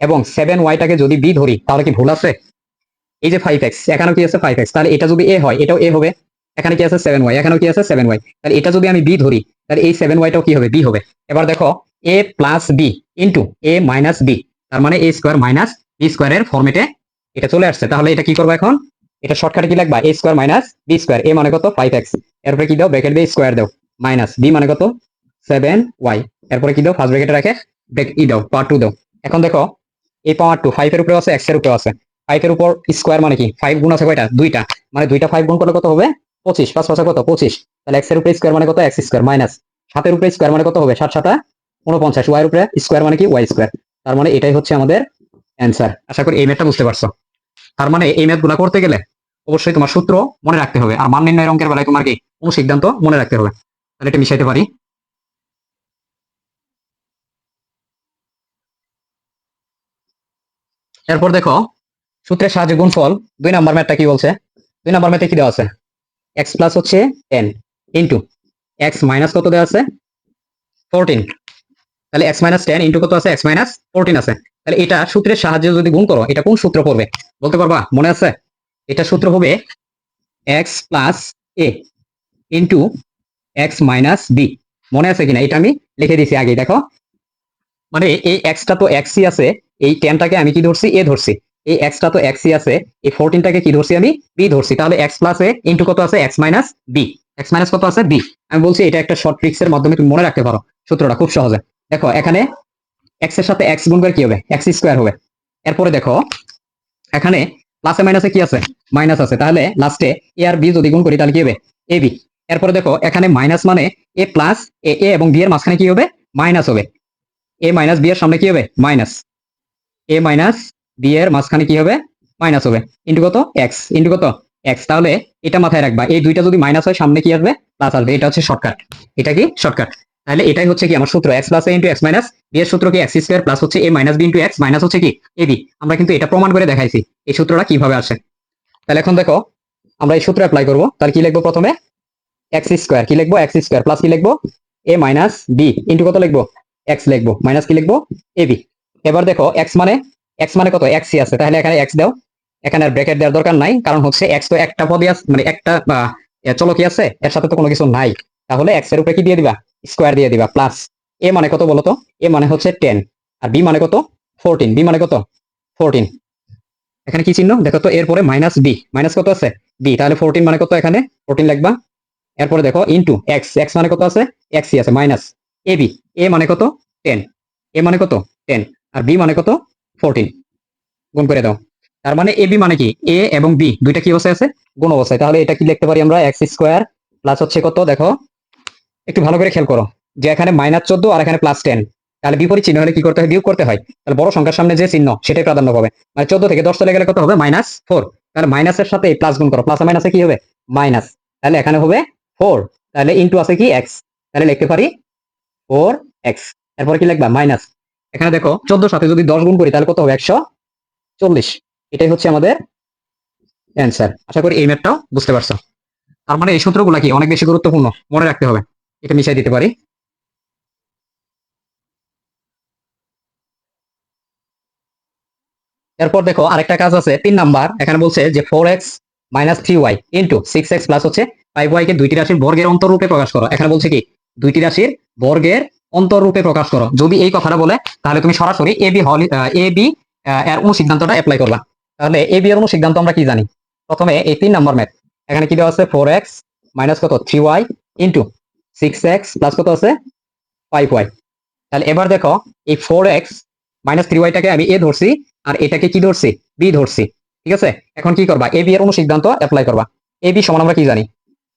এবং 7y টাকে যদি বি ধরি, তাহলে কি ভুল আছে? এই যে 5x, এখানেও কি আছে 5x, তাহলে এটা যদি এ হয় এটাও এ হবে। এখানে কি আছে? 7y, এখানেও কি আছে? 7y। তাহলে এটা যদি আমি বি ধরি তাহলে এই 7y টাও কি হবে? বি হবে। এবার দেখো এ প্লাস বি ইন্টু এ মাইনাস বি, তার মানে এ স্কোয়ার মাইনাস বি স্কোয়ারের ফর্মেটে এটা চলে আসছে। তাহলে এটা কি করবো এখন? এটা শর্টকাটে কি লিখবা? এ square minus B square. A মানে কত? 5x। এরপরে কি দাও? ব্র্যাকেট দিয়ে স্কোয়ার দাও মাইনাস বি মানে কত? 7y। এরপরে কি দাও? ফার্স্ট ব্র্যাকেটে রাখে দাও পাওয়ার 2 দাও। এখন দেখো এই পাওয়ার 2 5 এর উপরে আছে, x এর উপরে আছে। 5 এর উপর স্কোয়ার মানে কি? 5 গুণ আছে কয়টা? দুইটা। মানে দুইটা 5 গুণ করলে কত হবে? 25। 5 5 কত? 25। তাহলে x এর উপরে স্কোয়ার মানে কত? x স্কোয়ার মাইনাস 7 এর উপরে স্কোয়ার মানে কত হবে? 7 7 49। y এর উপরে স্কোয়ার মানে কি? y square. তার মানে এটাই হচ্ছে আমাদের অ্যান্সার। আশা করি এই ম্যাথটা বুঝতে পারছো। তার মানে এই ম্যাথগুলো করতে গেলে অবশ্যই তোমার সূত্র মনে রাখতে হবে, আর মান নির্ণয়ের অঙ্কের বেলায় তোমার কি অনুসিদ্ধান্ত মনে রাখতে হবে। তাহলে এটা মিশাইতে পারি। এরপর দেখো সূত্রের সাহায্যে গুণফল 2 নাম্বার ম্যাথটা কি বলছে? 2 নাম্বার ম্যাথে কি দেওয়া আছে? x প্লাস হচ্ছে 10 ইন্টু x মাইনাস কত দেওয়া আছে? 14। তাহলে x মাইনাস 10 ইন্টু কত আছে? x মাইনাস 14 আছে। তাহলে এটা সূত্রের সাহায্যে যদি গুণ করো, এটা কোন সূত্র পড়বে বলতে পারবা? মনে আছে? এটা সূত্র হবে x plus a into x minus b মনে আছে কিনা এটা আমি লিখে দিছি আগে, দেখো মানে এই এক্সটা তো এক্সই আছে, এই 10টাকে আমি কি ধরছি, এ ধরছি। এই এক্সটা তো এক্সই আছে, এই 14টাকে কি ধরছি আমি, বি ধরছি। তাহলে এক্স প্লাস এ ইন্টু কত আছে, X minus B. X minus কত আছে, বি। আমি বলছি এটা একটা শর্ট ট্রিক্স এর মাধ্যমে তুমি মনে রাখতে পারো সূত্রটা খুব সহজে। দেখো এখানে এক্স এর সাথে এক্স গুণ করে কি হবে, এক্স স্কোয়ার হবে। এরপরে দেখো এখানে প্লাসে মাইনাসে কি আছে, মাইনাস আছে। তাহলে লাস্টে এ আর বি যদি গুণ করি তাহলে কি হবে, এ বি। এরপরে দেখো এখানে মাইনাস মানে এ প্লাস এ, এ এবং বি এর মাঝখানে কি হবে, মাইনাস হবে। এ মাইনাস বি এর সামনে কি হবে, মাইনাস। এ মাইনাস বি এর মাঝখানে কি হবে, মাইনাস হবে। ইন্টু কত, এক্স। ইন্টু কত, এক্স। তাহলে এটা মাথায় রাখবা, এই দুইটা যদি মাইনাস হয় সামনে কি আসবে, প্লাস আসবে। এটা হচ্ছে শর্টকাট। এটা কি শর্টকাট। তাহলে এটাই হচ্ছে কি আমার সূত্র, X plus A into X minus B এর সূত্র কি, এক্স স্কোয়ার প্লাস হচ্ছে A minus B into X minus হচ্ছে কি, এ বি। আমরা কিন্তু এটা প্রমাণ করে দেখাইছি এই সূত্রটা কিভাবে আসে। তাহলে এখন দেখো আমরা এই সূত্র অ্যাপ্লাই করবো। তাহলে কি লিখবো, প্রথমে এক্স স্কোয়ার, কি লিখবো, এক্স স্কোয়ার প্লাস কি লিখবো, এ মাইনাস বি ইন্টু কত লিখবো, এক্স লিখবো, মাইনাস কি লিখবো, এ বি। এবার দেখো এক্স মানে কত, এক্সই আছে। তাহলে এখানে এক্স দাও, এখানে আর ব্র্যাকেট দেওয়ার দরকার নাই, কারণ হচ্ছে এক্স তো একটা পদে আছে, মানে একটা চলো কি আছে, এর সাথে তো কোনো কিছু নাই। তাহলে এক্স এর উপরে কি দিয়ে দিবা, স্কোয়ার দিয়ে দিবা, প্লাস এ মানে কত বলতো, এ মানে হচ্ছে 10, আর বি মানে কত, 14। বি মানে কত, 14। এখানে কি চিহ্ন দেখো তো, এরপরে মাইনাস বি, মাইনাস কত আছে, বি। তাহলে 14 মানে কত, এখানে 14 লিখবা। এরপরে দেখো ইনটু এক্স, এক্স মানে কত আছে, এক্সই আছে, মাইনাস এ বি। এ মানে কত, 10। এ মানে কত, 10। আর বি মানে কত, 14। গুণ করে দাও। তার মানে এ বি মানে কি, এ এবং বি দুইটা কি অবস্থায় আছে, গুণ অবস্থায়। তাহলে এটা কি লিখতে পারি আমরা, এক্স স্কোয়ার প্লাস হচ্ছে কত, দেখো একটু ভালো করে খেয়াল করো যে এখানে -14 আর এখানে +10। তাহলে বিপরীত চিহ্ন হলে কি করতে হয়, বিয়োগ করতে হয়। তাহলে বড় সংখ্যার সামনে যে চিহ্ন সেটাই প্রাধান্য পাবে। মানে 14 থেকে 10 চলে গেলে কত হবে, -4। তাহলে মাইনাসের সাথে প্লাস গুণ করো, প্লাস মাইনাসে কি হবে, মাইনাস। তাহলে এখানে হবে 4। তাহলে ইনটু আছে কি, এক্স। তাহলে লিখতে পারি 4x। এরপর কি লিখবা, মাইনাস। এখানে দেখো 14 সাথে যদি 10 গুণ করি তাহলে কত হবে, 140। এটাই হচ্ছে আমাদের অ্যান্সার। আশা করি এই ম্যাথটাও বুঝতে পারছো। তার মানে এই সূত্রগুলো কি অনেক বেশি গুরুত্বপূর্ণ, মনে রাখতে হবে। এটা মিশাই দিতে পারি। এরপর দেখো আরেকটা কাজ আছে 3 নাম্বার। এখানে বলছে যে 4x minus 3y into 6x plus হচ্ছে 5y কে দুইটি রাশির বর্গের অন্তররূপে প্রকাশ করো। এখানে বলছে কি, দুইটি রাশির বর্গের অন্তররূপে প্রকাশ করো। যদি এই কথাটা বলে তাহলে তুমি সরাসরি এ বি এর অনুসিদ্ধান্তটা অ্যাপ্লাই করবা। তাহলে এ বি এর অনুসিদ্ধান্ত আমরা কি জানি, প্রথমে এই 3 নাম্বার ম্যাথ। এখানে কি দেওয়া আছে, 4x মাইনাস কত, 3y ইন্টু 6x প্লাস কত আছে, 5y। তাহলে এবার দেখো এই 4x মাইনাস 3y-টাকে আমি এ ধরছি, আর এটাকে কি ধরছি, বি ধরছি। ঠিক আছে, এখন কি করবা, এ বি এর অনুসিদ্ধান্ত অ্যাপ্লাই করবা। এ বি সমান আমরা কি জানি,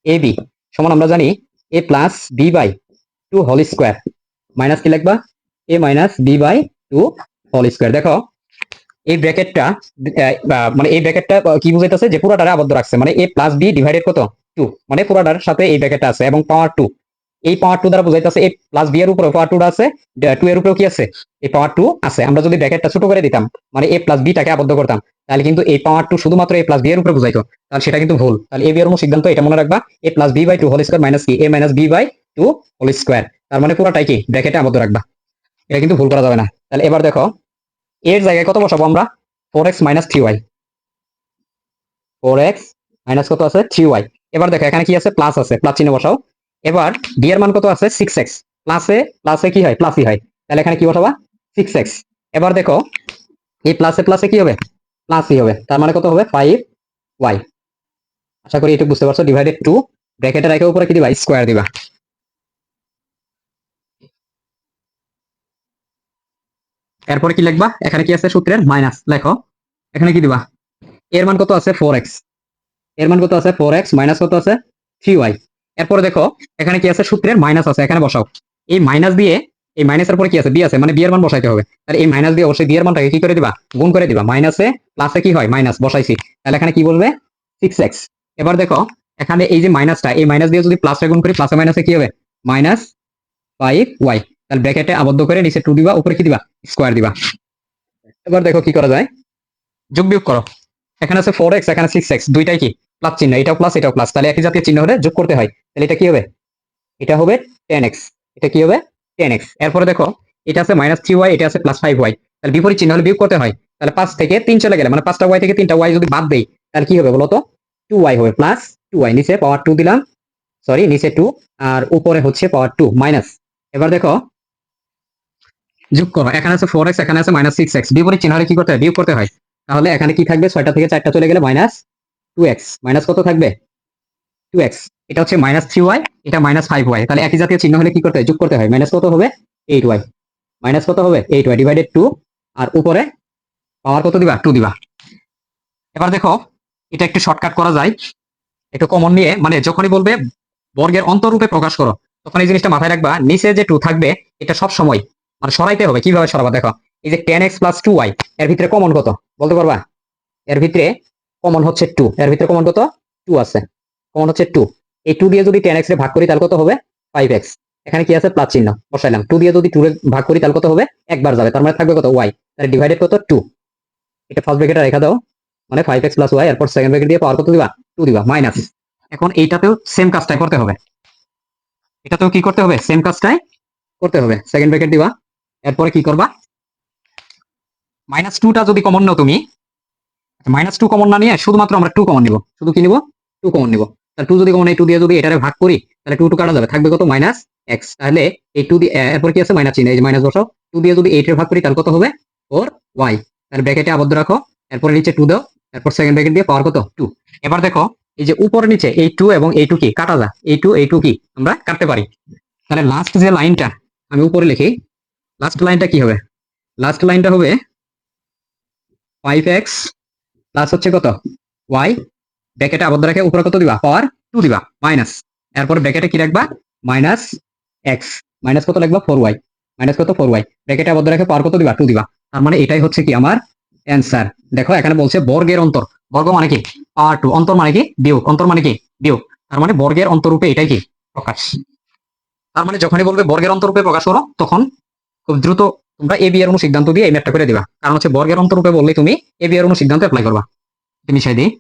এ বি সমান আমরা জানি A plus B by 2 whole square minus কি লিখবা, A minus B by 2 whole square. দেখো এই ব্র্যাকেটটা মানে এই ব্র্যাকেটটা কি বুঝাইতেছে, যে পুরাটারে আবদ্ধ রাখছে। মানে এ প্লাস বি ডিভাইডেড কত, 2, মানে পুরাটার সাথে এই ব্র্যাকেটটা আছে এবং পাওয়ার 2। এই পাওয়ার 2 দ্বারা বুঝাইতেছে এ প্লাস বি এর উপরে পাওয়ার 2 আছে, 2 এর উপরেও কি আছে, এই পাওয়ার 2 আছে। আমরা যদি ব্র্যাকেটটা ছোট করে দিতাম, মানে এ প্লাস বি টাকে আবদ্ধ করতাম, তাহলে কিন্তু এই পাওয়ার 2 শুধুমাত্র এ প্লাস বি এর উপরে বুঝাইতো, তাহলে সেটা কিন্তু ভুল। তাহলে এ বি এর সিদ্ধান্ত এটা মনে রাখবা, A plus B by 2 whole square minus কি, A minus B by 2 whole square. তার মানে পুরোটাই কি ব্র্যাকেটে আবদ্ধ রাখবা, এটা কিন্তু ভুল করা যাবে না। তাহলে এবার দেখো এর জায়গায় কত বসাবো আমরা, 4x minus 3y। 4x minus কত আছে, 3y। এবার দেখো এখানে কি আছে, প্লাস আছে, প্লাস চিহ্ন বসাও। এবার ডি এর মান কত আছে, 6x। প্লাসে প্লাসে কি হয়, প্লাসই হয়। তাহলে এখানে কি বসাবা, 6x। এবার দেখো এই প্লাসে প্লাসে কি হবে, প্লাসই হবে। তার মানে কত হবে, 5y। আশা করি এটুকু বুঝতে পারছো। ডিভাইডেড 2 ব্র্যাকেটের একের উপরে কি দিবা, স্কোয়ার দিবা। এরপরে কি লিখবা, এখানে কি আছে, সূত্রের মাইনাস লেখো। এখানে কি দিবা, এর মান কত আছে, 4x। এর মান কত আছে, 4x মাইনাস কত আছে, 3y। এরপরে দেখো এখানে কি আছে, সূত্রের মাইনাস আছে, এখানে বসাও। এই মাইনাস দিয়ে, এই মাইনাসের পরে কি আছে, বি আছে, মানে বি এর মান বসাইতে হবে। তাহলে এই মাইনাস দিয়ে অবশ্যই বি এর মানটাকে কি করে দিবা, গুণ করে দিবা। মাইনাসে প্লাসে কি হয়, মাইনাস বসাইছি। তাহলে এখানে কি বলবে, 6x। এবার দেখো এখানে এই যে মাইনাসটা, এই মাইনাস দিয়ে যদি প্লাসে গুণ করি, প্লাসে মাইনাসে কি হবে, -5y। তাহলে ব্র্যাকেটে আবদ্ধ করে নিচে 2 দিবা, উপরে কি দিবা, স্কোয়ার দিবা। এবার দেখো কি করা যায়, যোগ বিয়োগ করো। এখানে আছে 4x, এখানে 6x, দুইটাই কি প্লাস চিহ্ন, এটাও প্লাস এটাও প্লাস। তাহলে একই জাতীয় চিহ্ন হলে যোগ করতে হয়। তাহলে এটা কি হবে, এটা হবে 10x। এটা কি হবে, 10x। এরপরে দেখো এটা আছে -3y, এটা আছে +5y। তাহলে বিপরীত চিহ্ন হলে বিয়োগ করতে হয়। তাহলে 5 থেকে 3 চলে গেলে, মানে 5টা y থেকে 3টা y যদি বাদ দেই, তাহলে কি হবে বলতো, 2y হবে, প্লাস 2y। নিচে পাওয়ার 2 দিলাম, সরি নিচে 2 আর উপরে হচ্ছে পাওয়ার 2 মাইনাস। এবার দেখো যোগ করো, এখানে আছে 4x, এখানে আছে -6x, বিপরীত চিহ্ন হলে কি করতে হয়? বিয়োগ করতে হয়। তাহলে এখানে কি থাকবে? 6টা থেকে 4টা চলে গেলে -2x, মাইনাস কত থাকবে? 2x। এটা হচ্ছে -3y, এটা -5y, তাহলে একই জাতীয় চিহ্ন হলে কি করতে হয়? যোগ করতে হয়। মাইনাস কত হবে? 8y, মাইনাস কত হবে? 8y ডিভাইডেড 2, আর উপরে পাওয়ার কত দিবা? 2 দিবা। এবার দেখো এটা একটু শর্টকাট করা যায়, একটু কমন নিয়ে, মানে যখনই বলবে বর্গের অন্তরূপে প্রকাশ করো, তখন এই জিনিসটা মাথায় রাখবা, নিচে যে 2 থাকবে এটা সব সময় মানে সরাইতে হবে। কিভাবে সরাবা? দেখো এই যে 10x + 2y, এর ভিতরে কমন কত বলতে পারবা? এর ভিতরে কমন হচ্ছে 2, এর ভিতরে কমন কত? 2 আছে, কমন হচ্ছে 2। এই 2 দিয়ে যদি 10x রে ভাগ করি তাহলে কত হবে? 5x। এখানে কি আছে? প্লাস চিহ্ন বসাইলাম। 2 দিয়ে যদি 2 রে ভাগ করি তাহলে কত হবে? একবার যাবে, তার মানে থাকবে কত? y। তাহলে ডিভাইডেড কত? 2। এটা ফার্স্ট ব্র্যাকেটে রেখা দাও, মানে 5x + y, এরপর সেকেন্ড ব্র্যাকেট দিয়ে পাওয়ার কত দিবা? 2 দিবা, মাইনাস। এখন এইটাতেও সেম কাজটাই করতে হবে, এটাতেও কি করতে হবে? সেম কাজটাই করতে হবে। সেকেন্ড ব্র্যাকেট দিবা, এরপরে কি করবা? -2টা যদি কমন নাও তুমি, -2 কমন না নিয়ে শুধুমাত্র আমরা 2 কমন নিব। শুধু কি নিব? 2 কমন নিব। তাহলে 2 যদি কমন, এই 2 দিয়ে যদি এটারে ভাগ করি তাহলে 2 কাটা যাবে, থাকবে কত? -x। তাহলে এই 2 দিয়ে এরপর কি আছে? মাইনাস চিহ্ন, এই যে মাইনাস বসাও। 2 দিয়ে যদি 8 এর ভাগ করি তাহলে কত হবে? 4y। তাহলে ব্র্যাকেটে আবদ্ধ রাখো, এরপর নিচে 2 দাও, এরপর সেকেন্ড ব্র্যাকেট দিয়ে পাওয়ার কত? 2। এবার দেখো এই যে উপরে নিচে এই 2 এবং এই 2 কি কাটা যায়? এই 2 কি আমরা কাটতে পারি। তাহলে লাস্ট যে লাইনটা আমি উপরে লিখি, লাস্ট লাইনটা কি হবে? লাস্ট লাইনটা হবে 5x প্লাস হচ্ছে কত? y, ব্র্যাকেটে আবদ্ধ রেখে উপরে কত দিবা? পাওয়ার 2 দিবা, মাইনাস। এরপর ব্র্যাকেটে কি রাখবা? -x, মাইনাস কত লিখবা? 4y, মাইনাস কত? 4y, ব্র্যাকেটে আবদ্ধ রেখে পাওয়ার কত দিবা? 2 দিবা। তার মানে এটাই হচ্ছে কি আমার অ্যান্সার। দেখো এখানে বলছে বর্গের অন্তর, বর্গ মানে কি? পাওয়ার 2, অন্তর মানে কি? বিয়োগ, অন্তর মানে কি? বিয়োগ। তার মানে বর্গের অন্তরূপে এটাই কি? প্রকাশ। তার মানে যখনই বলবে বর্গের অন্তরূপে প্রকাশ করো, তখন খুব দ্রুত তোমরা এ বি এর অনুসিদ্ধান্ত দিয়ে এই ম্যাথটা করে দিবা। কারণ হচ্ছে বর্গের অন্তরূপে বললে তুমি এ বি এর অনুসিদ্ধান্ত অ্যাপ্লাই করবা। মিশাই দিই।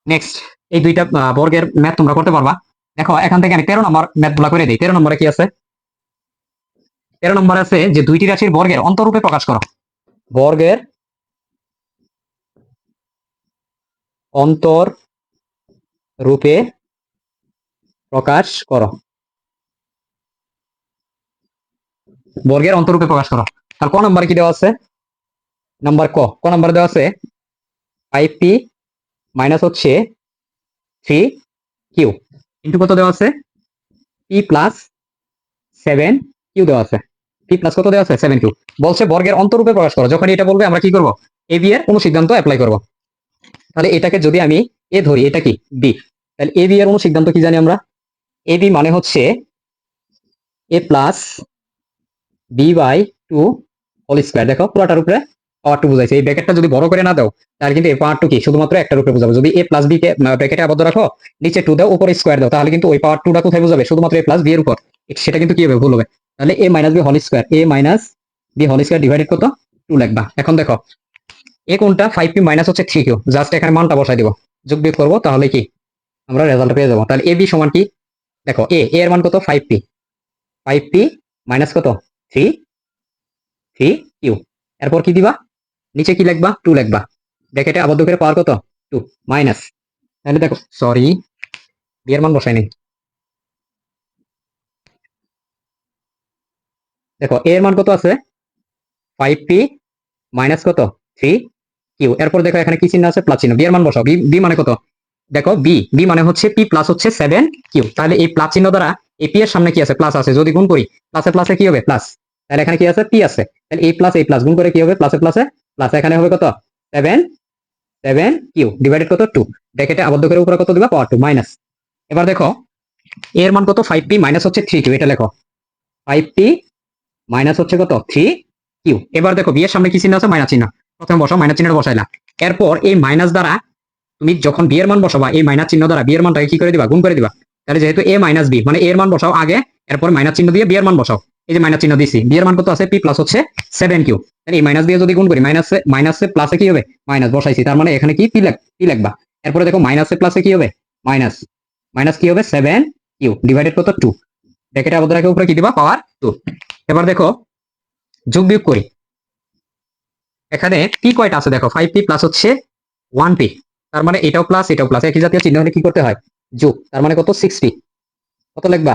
নেক্সট এই দুইটা বর্গের ম্যাথ তোমরা করতে পারবা। দেখো এখান থেকে আমি 13 নম্বর ম্যাথ গুলা করে দিই। 13 নম্বরে কি আছে? 13 নম্বরে আছে যে দুইটি রাশির বর্গের অন্তরূপে প্রকাশ করো। বর্গের অন্তর রূপে প্রকাশ করো, বর্গের অন্তরূপে প্রকাশ করো। তাহলে ক নম্বরে কি দেওয়া আছে? নাম্বার ক নম্বরে দেওয়া আছে 5p মাইনাস হচ্ছে 3q ইন্টু কত দেওয়া আছে? p প্লাস 7q দেওয়া আছে। p প্লাস কত দেওয়া আছে? 7q। বলছে বর্গের অন্তরূপে প্রকাশ করো। যখন এটা বলবে আমরা কি করব? এ বি এর অনুসিদ্ধান্ত অ্যাপ্লাই করব। তাহলে এটাকে যদি আমি এ ধরি, এটা কি? বি। তাহলে এ বি এর অনুসিদ্ধান্ত কি জানি আমরা? এ বি মানে হচ্ছে A plus B by 2 whole square. দেখো পুরোটার উপরে পাওয়ার 2 বুঝাইছে। এই ব্র্যাকেটটা যদি বড় করে না দাও তাহলে কিন্তু এই পাওয়ার 2 কি শুধুমাত্র একটার উপরে বোঝাবে। যদি এ প্লাস বি কে ব্র্যাকেটে আবদ্ধ রাখো, নিচে 2 দাও, উপরে স্কয়ার দাও, তাহলে কিন্তু ওই পাওয়ার 2টা কোথায় বোঝাবে? শুধুমাত্র এ প্লাস বি এর উপর। সেটা কিন্তু কি হবে? ভুল হবে। তাহলে A minus B whole square, A minus B whole square divided কত? 2 লিখবা। এখন দেখো এ কোনটা? 5p মাইনাস হচ্ছে 3q। জাস্ট এখানে মানটা বসাই দিব, যোগ বিয়োগ করবো, তাহলে কি আমরা রেজাল্ট পেয়ে যাবো। তাহলে এ বি সমান কি? দেখো এর মান কত? 5p, 5p মাইনাস কত? 3q। এরপর কি দিবা? নিচে কি লিখবা? 2 লিখবা, ব্র্যাকেটে আবদ্ধ করে পাওয়ার কত? 2 মাইনাস। তাহলে দেখো সরি বি এর মান বসাই নেই। দেখো এর মান কত আছে? 5p মাইনাস কত? 3q। এরপর দেখো এখানে কি চিহ্ন আছে? প্লাস চিহ্ন। বি এর মান বসাও। বি মানে কত? দেখো বি মানে হচ্ছে p প্লাস হচ্ছে 7q। তাহলে এই প্লাস চিহ্ন দ্বারা এই p এর সামনে কি আছে? প্লাস আছে, যদি গুণ করি প্লাসে প্লাসে কি হবে? প্লাস। তাহলে এখানে কি আছে? p আছে। তাহলে এই প্লাস গুণ করে কি হবে? প্লাসে প্লাসে প্লাস। এখানে হবে কত? 7q ডিভাইডেড কত? 2, ব্র্যাকেটে আবদ্ধ করে উপরে কত দিবা? পাওয়ার 2 মাইনাস। এবার দেখো এর মান কত? 5p মাইনাস হচ্ছে 3q। এটা লেখো 5p মাইনাস হচ্ছে কত? 3q। এবার দেখো বি এর সামনে কি চিহ্ন আছে? মাইনাস চিহ্ন। প্রথমে বসাও, মাইনাস চিহ্নটা বসাইলা। এরপর এই মাইনাস দ্বারা তুমি যখন বি এর মান বসাবা, এই মাইনাস চিহ্ন দ্বারা বি এর মানটাকে কি করে দিবা? গুণ করে দিবা। তাহলে যেহেতু এ মাইনাস বি, মানে এর মান বসাও আগে, এরপর মাইনাস চিহ্ন দিয়ে বি এর মান বসাও। এই যে মাইনাস চিহ্ন দিছি, বি এর মান কত আছে? p প্লাস হচ্ছে 7q। তাহলে এই মাইনাস দিয়ে যদি গুণ করি, মাইনাসে প্লাসে কি হবে? মাইনাস বসাইছি, তার মানে এখানে কি p লিখবা। এরপরে দেখো মাইনাসে প্লাসে কি হবে? মাইনাস, মাইনাস কি হবে? 7q ডিভাইডেড কত? 2, ব্র্যাকেটে আবদ্ধ রাখে উপরে কি দিবা? পাওয়ার 2। এবার দেখো যোগ বিয়োগ করি, এখানে পি কয়টা আছে দেখো, 5p প্লাস হচ্ছে 1p, তার মানে এটাও প্লাস এটাও প্লাস, একই জাতীয় চিহ্ন হলে কি করতে হয়, যোগ, তার মানে কত 6p, কত লিখবা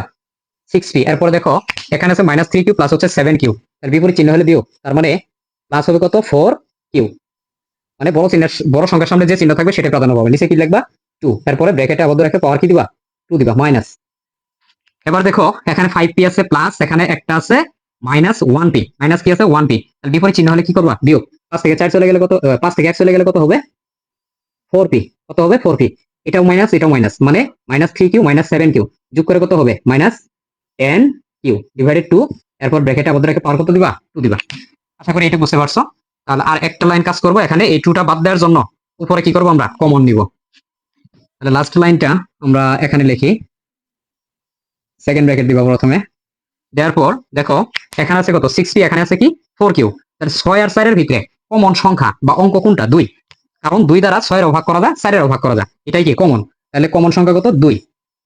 6p। এরপর দেখো এখানে আছে -3q প্লাস হচ্ছে 7q, তার বিপরীত চিহ্ন হলে বিয়োগ, তার মানে প্লাস হবে কত 4q, মানে বড় চিহ্নের বড় সংখ্যার সামনে যে চিহ্ন থাকবে সেটা প্রাধান্য পাবে। নিচে কি লিখবা 2, এরপরে ব্র্যাকেটে আবদ্ধ রেখে পাওয়ার কি দিবা 2 দিবা মাইনাস। এবার দেখো এখানে 5p আছে প্লাস, এখানে একটা আছে -1p, মাইনাস কি আছে 1p, তাহলে বিপরীত চিহ্ন হলে কি করবা বিয়োগ, 5 থেকে 4 চলে গেলে কত, 5 থেকে 1 চলে গেলে কত হবে 4p, কত হবে 4p, এটাও মাইনাস এটাও মাইনাস, মানে -3q -7q, যোগ করে কত হবে -10q ডিভাইডেড 2, এরপর ব্র্যাকেটে আবদ্ধ রেখে পাওয়ার কত দিবা 2 দিবা। আশা করি এটা বুঝতে পারছো। তাহলে আর একটা লাইন কাজ করবো, এখানে এই 2টা বাদ দেওয়ার জন্য উপরে কি করবো আমরা কমন নিব। তাহলে লাস্ট লাইনটা আমরা এখানে লিখি, সেকেন্ড ব্র্যাকেট দিব প্রথমে, দেওয়ার পর দেখো এখানে আছে কত 6p, এখানে আছে কি 4q, তাহলে 6 আর 4 এর ভিতরে কমন সংখ্যা বা অঙ্ক কোনটা 2, কারণ 2 দ্বারা 6 এর ভাগ করা যায় 4 এর ভাগ করা যায়, এটাই কি কমন, তাহলে কমন সংখ্যা কত 2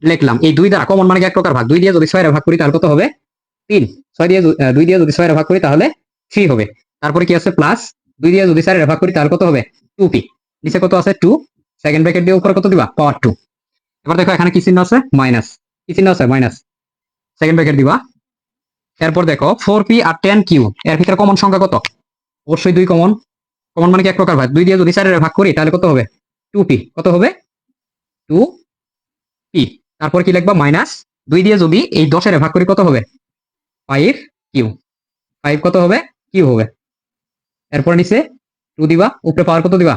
লিখলাম। এই 2 দ্বারা কমন মানে কি এক প্রকার ভাগ, 2 দিয়ে যদি 6 এর ভাগ করি তাহলে কত হবে 3, 6 দিয়ে 2 দিয়ে যদি 6 এর ভাগ করি তাহলে 3 হবে। তারপরে কি আছে প্লাস, 2 দিয়ে যদি 4 এর ভাগ করি তাহলে কত হবে 2p, নিচে কত আছে 2, সেকেন্ড ব্র্যাকেট দিয়ে উপরে কত দিবা পাওয়ার 2। এবার দেখো এখানে কি চিহ্ন আছে মাইনাস, কি চিহ্ন আছে মাইনাস, সেকেন্ড ব্র্যাকেট দিবা। এরপর দেখো 4p আর 10q, এর ভিতরে কমন সংখ্যা কত, অবশ্যই 2 কমন, কমন মানে কি এক প্রকার ভাগ, 2 দিয়ে যদি 4 এর ভাগ করি তাহলে কত হবে 2p, কত হবে 2p। তারপর কি লিখবা মাইনাস, 2 দিয়ে যদি এই 10 এর ভাগ করি কত হবে 5q, 5 কত হবে কিউ হবে। এরপর নিচে 2 দিবা, উপরে পাওয়ার কত দিবা,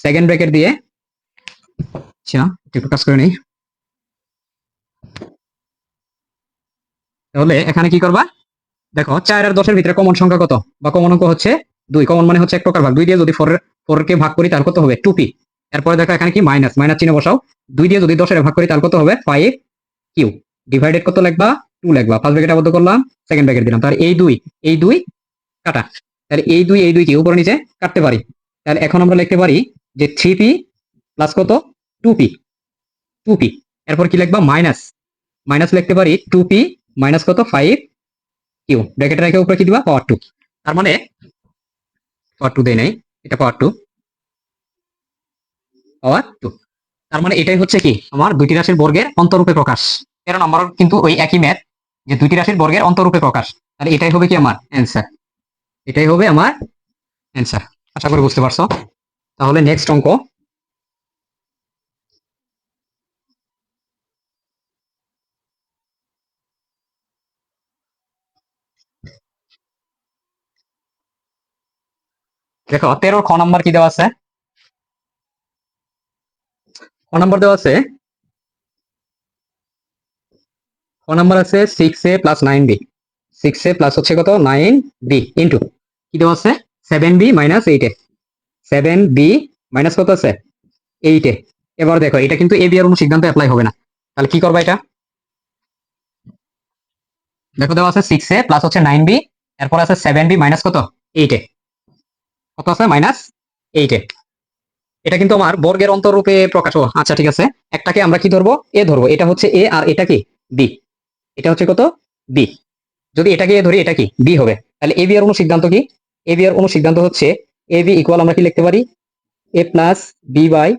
সেকেন্ড ব্র্যাকেট দিয়ে। আচ্ছা একটু কাজ করে নেই, তাহলে এখানে কি করবা দেখো 4 আর 10 এর ভিতরে কমন সংখ্যা কত বা কমন অঙ্ক হচ্ছে 2, কমন মানে হচ্ছে এক প্রকার ভাগ, 2 দিয়ে যদি 4 কে ভাগ করি তাহলে কত হবে 2p। এরপরে দেখো এখানে কি মাইনাস, মাইনাস চিহ্ন বসাও, 2 দিয়ে যদি 10 এর ভাগ করি তাহলে কত হবে 5q, ডিভাইডেড কত লিখবা 2 লিখবা, ফার্স্ট ব্র্যাকেট আবদ্ধ করলাম, সেকেন্ড ব্র্যাকেট দিলাম, তাহলে এই 2 কাটা, তাহলে এই 2 কি উপরে নিচে কাটতে পারি, তাহলে এখন আমরা লিখতে পারি যে 3p প্লাস কত 2p, 2p। এরপর কি লিখবা মাইনাস, মাইনাস লিখতে পারি 2p মাইনাস কত 5q, ব্র্যাকেটে রেখে উপরে কি দিবা পাওয়ার 2, তার মানে পাওয়ার 2 দেই নাই, এটা পাওয়ার 2, পাওয়ার 2, তার মানে এটাই হচ্ছে কি আমার দুইটি রাশির বর্গের অন্তরূপে প্রকাশ। 13 নম্বর কিন্তু ওই একই ম্যাথ, যে দুইটি রাশির বর্গের অন্তরূপে প্রকাশ, তাহলে এটাই হবে কি আমার অ্যান্সার, এটাই হবে আমার অ্যান্সার। আশা করি বুঝতে পারছো। তাহলে নেক্সট অঙ্ক, দেখো 13 খ নাম্বার কি দেওয়া আছে, খ নাম্বার দেওয়া আছে, খ নাম্বার আছে 6a plus 9b, 6a plus হচ্ছে কত 9b ইন্টু কি দেওয়া আছে 7b minus 8a, 7b minus কত আছে 8a। এবার দেখো এটা কিন্তু এ বি এর অনুসিদ্ধান্ত অ্যাপ্লাই হবে না, তাহলে কি করবা এটা, দেখো দেওয়া আছে 6a প্লাস হচ্ছে 9b, এরপর আছে 7b মাইনাস কত 8a, কত আছে -8a। এটা কিন্তু আমার বর্গের অন্তররূপে প্রকাশ, ও আচ্ছা ঠিক আছে, একটাকে আমরা কি ধরবো এ ধরবো, এটা হচ্ছে এ আর এটা কি বি, এটা হচ্ছে কত বি, যদি এটাকে এ ধরি এটা কি বি হবে, তাহলে এ বি এর অনুসিদ্ধান্ত কি, এ বি এর অনুসিদ্ধান্ত হচ্ছে এ বি ইকুয়াল আমরা কি লিখতে পারি A plus B by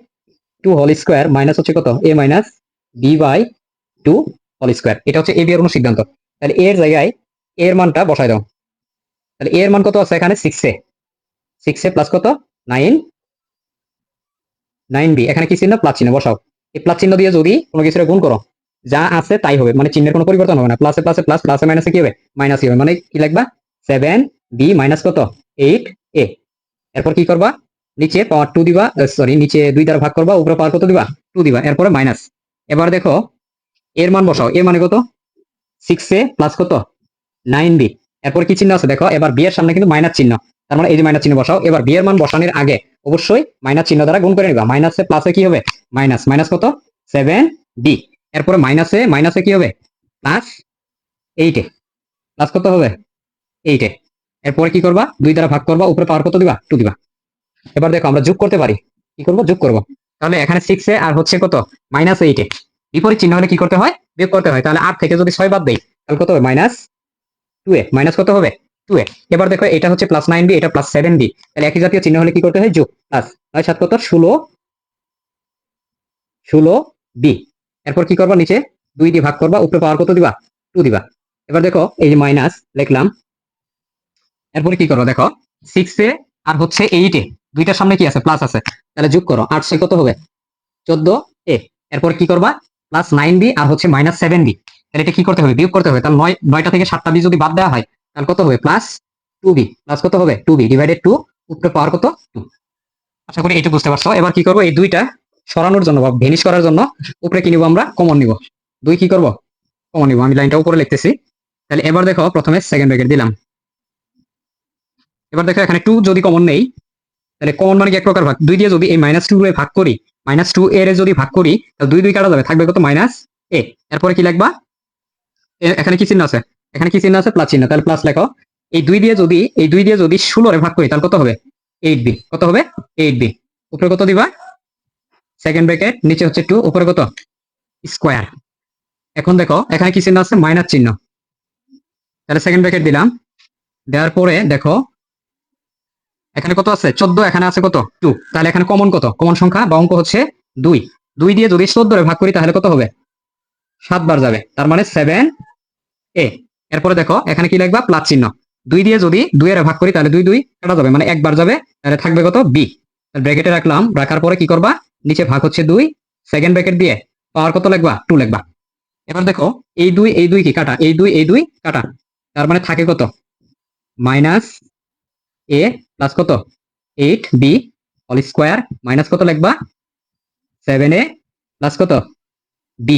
2 whole square minus হচ্ছে কত A minus B by 2 whole square, এটা হচ্ছে এ বি এর অনুসিদ্ধান্ত। তাহলে এর জায়গায় এর মানটা বসাই দাও, তাহলে এর মান কত আছে এখানে 6a, 6a প্লাস কত 9, 9b, এখানে কি চিহ্ন প্লাস চিহ্ন বসাও, এই প্লাস চিহ্ন দিয়ে যদি কোনো কিছুর গুণ করো যা আছে তাই হবে, মানে চিহ্নের কোনো পরিবর্তন হবে না, প্লাসে প্লাসে প্লাস, প্লাসে মাইনাসে কি হবে মাইনাস হবে, মানে কি লিখবা 7b মাইনাস কত 8a। এরপর কি করবা নিচে পাওয়ার 2 দিবা, সরি নিচে 2 দ্বারা ভাগ করবা, উপরে পাওয়ার কত দিবা 2 দিবা, এরপরে মাইনাস। এবার দেখো এর মান বসাও, এর মানে কত 6a প্লাস কত 9b, এরপর কি চিহ্ন আছে দেখো, এবার বি এর সামনে কিন্তু মাইনাস চিহ্ন, তার মানে এই যে মাইনাস চিহ্ন বসাও, এবার বি এর মান বসানোর আগে অবশ্যই মাইনাস চিহ্ন দ্বারা গুণ করে নিবা, মাইনাসে প্লাসে কি হবে মাইনাস, মাইনাস কত 7b, এরপরে মাইনাসে মাইনাসে কি হবে প্লাস 8a, প্লাস কত হবে 8a। এরপরে কি করবা 2 দ্বারা ভাগ করবা, উপরে পাওয়ার কত দিবা 2 দিবা। এবার দেখো আমরা যোগ করতে পারি, কি করব যোগ করব, তাহলে এখানে 6a আর হচ্ছে কত -8a, বিপরীত চিহ্ন হলে কি করতে হয় বিয়োগ করতে হয়, তাহলে 8 থেকে যদি 6 বাদ দেই তাহলে কত হবে -2a, মাইনাস কত হবে 2a। এবার দেখো এটা হচ্ছে প্লাস 9b, এটা প্লাস 7b, তাহলে একই জাতীয় চিহ্ন হলে কি করতে হয়? যোগ। প্লাস 9 7 কত? 16b। এরপর কি করবা? নিচে 2 দিয়ে ভাগ করবা, উপরে পাওয়ার কত দিবা? 2 দিবা। এবার দেখো এই যে মাইনাস লিখলাম, এরপরে কি করো? দেখো 6 এ আর হচ্ছে 8 এ দুইটার সামনে কি আছে? প্লাস আছে, তাহলে যোগ করো। 8 কত হবে? 14a। এরপর কি করবা? প্লাস 9b আর হচ্ছে মাইনাস 7b, তাহলে এটা কি করতে হবে? বিয়োগ করতে হবে। তাহলে 9টা থেকে 7টা বি যদি বাদ দেওয়া হয় তাহলে কত হবে? Plus 2b। প্লাস কত হবে? 2b ডিভাইডেড 2, উপরে পাওয়ার কত? 2। আশা করি এটা বুঝতে পারছো। এবার কি করবো? এই দুইটা সরানোর জন্য বা ভেনিশ করার জন্য উপরে কি নিব? আমরা কমন নিব। 2 কি করব? কমন নিব। আমি লাইনটা উপরে লিখতেছি। তাহলে এবার দেখো প্রথমে সেকেন্ড ব্র্যাকেট দিলাম। এবার দেখো এখানে 2 যদি কমন নেই, তাহলে কমন মানে কি? এক প্রকার ভাগ। 2 দিয়ে যদি এই -2 এ ভাগ করি, -2 এর যদি ভাগ করি, তাহলে 2 2 কাটা যাবে, থাকবে কত? -a। এরপরে কি লিখবা? এখানে কি চিহ্ন আছে? এখানে কি চিহ্ন আছে? প্লাস চিহ্ন। তাহলে প্লাস লেখো। এই দুই দিয়ে যদি 16 এ ভাগ করি তাহলে কত হবে? 8b। কত হবে? 8b। উপরে কত দিবা? সেকেন্ড ব্র্যাকেট, নিচে হচ্ছে 2, উপরে কত? স্কয়ার। এখন দেখো এখানে কি চিহ্ন আছে? মাইনাস চিহ্ন। তাহলে সেকেন্ড ব্র্যাকেট দিলাম। দেওয়ার পরে দেখো এখানে কত আছে? 14, এখানে আছে কত? 2। তাহলে এখানে কমন কত? কমন সংখ্যা বা অঙ্ক হচ্ছে 2। 2 দিয়ে যদি 14 এ ভাগ করি তাহলে কত হবে? 7 বার যাবে, তার মানে 7a। এরপরে দেখো এখানে কি লিখবা? প্লাস চিহ্ন। 2 দিয়ে যদি 2 এর ভাগ করি তাহলে 2 2 কাটা যাবে, মানে একবার যাবে, তাহলে থাকবে কত? b। ব্র্যাকেটে রাখলাম। রাখার পরে কি করবা? নিচে ভাগ হচ্ছে 2, সেকেন্ড ব্র্যাকেট দিয়ে পাওয়ার কত লিখবা? 2 লিখবা। এবার দেখো এই দুই কি কাটা? এই দুই কাটা, তার মানে থাকে কত? মাইনাস a প্লাস কত? 8b হোল স্কয়ার মাইনাস কত লিখবা? 7a প্লাস কত? b।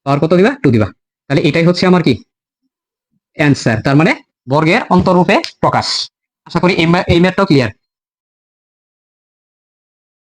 পাওয়ার কত দিবা? 2 দিবা। তাহলে এটাই হচ্ছে আমার কি? অ্যান্সার। তার মানে বর্গের অন্তরূপে প্রকাশ। আশা করি এই ম্যাথটাও ক্লিয়ার।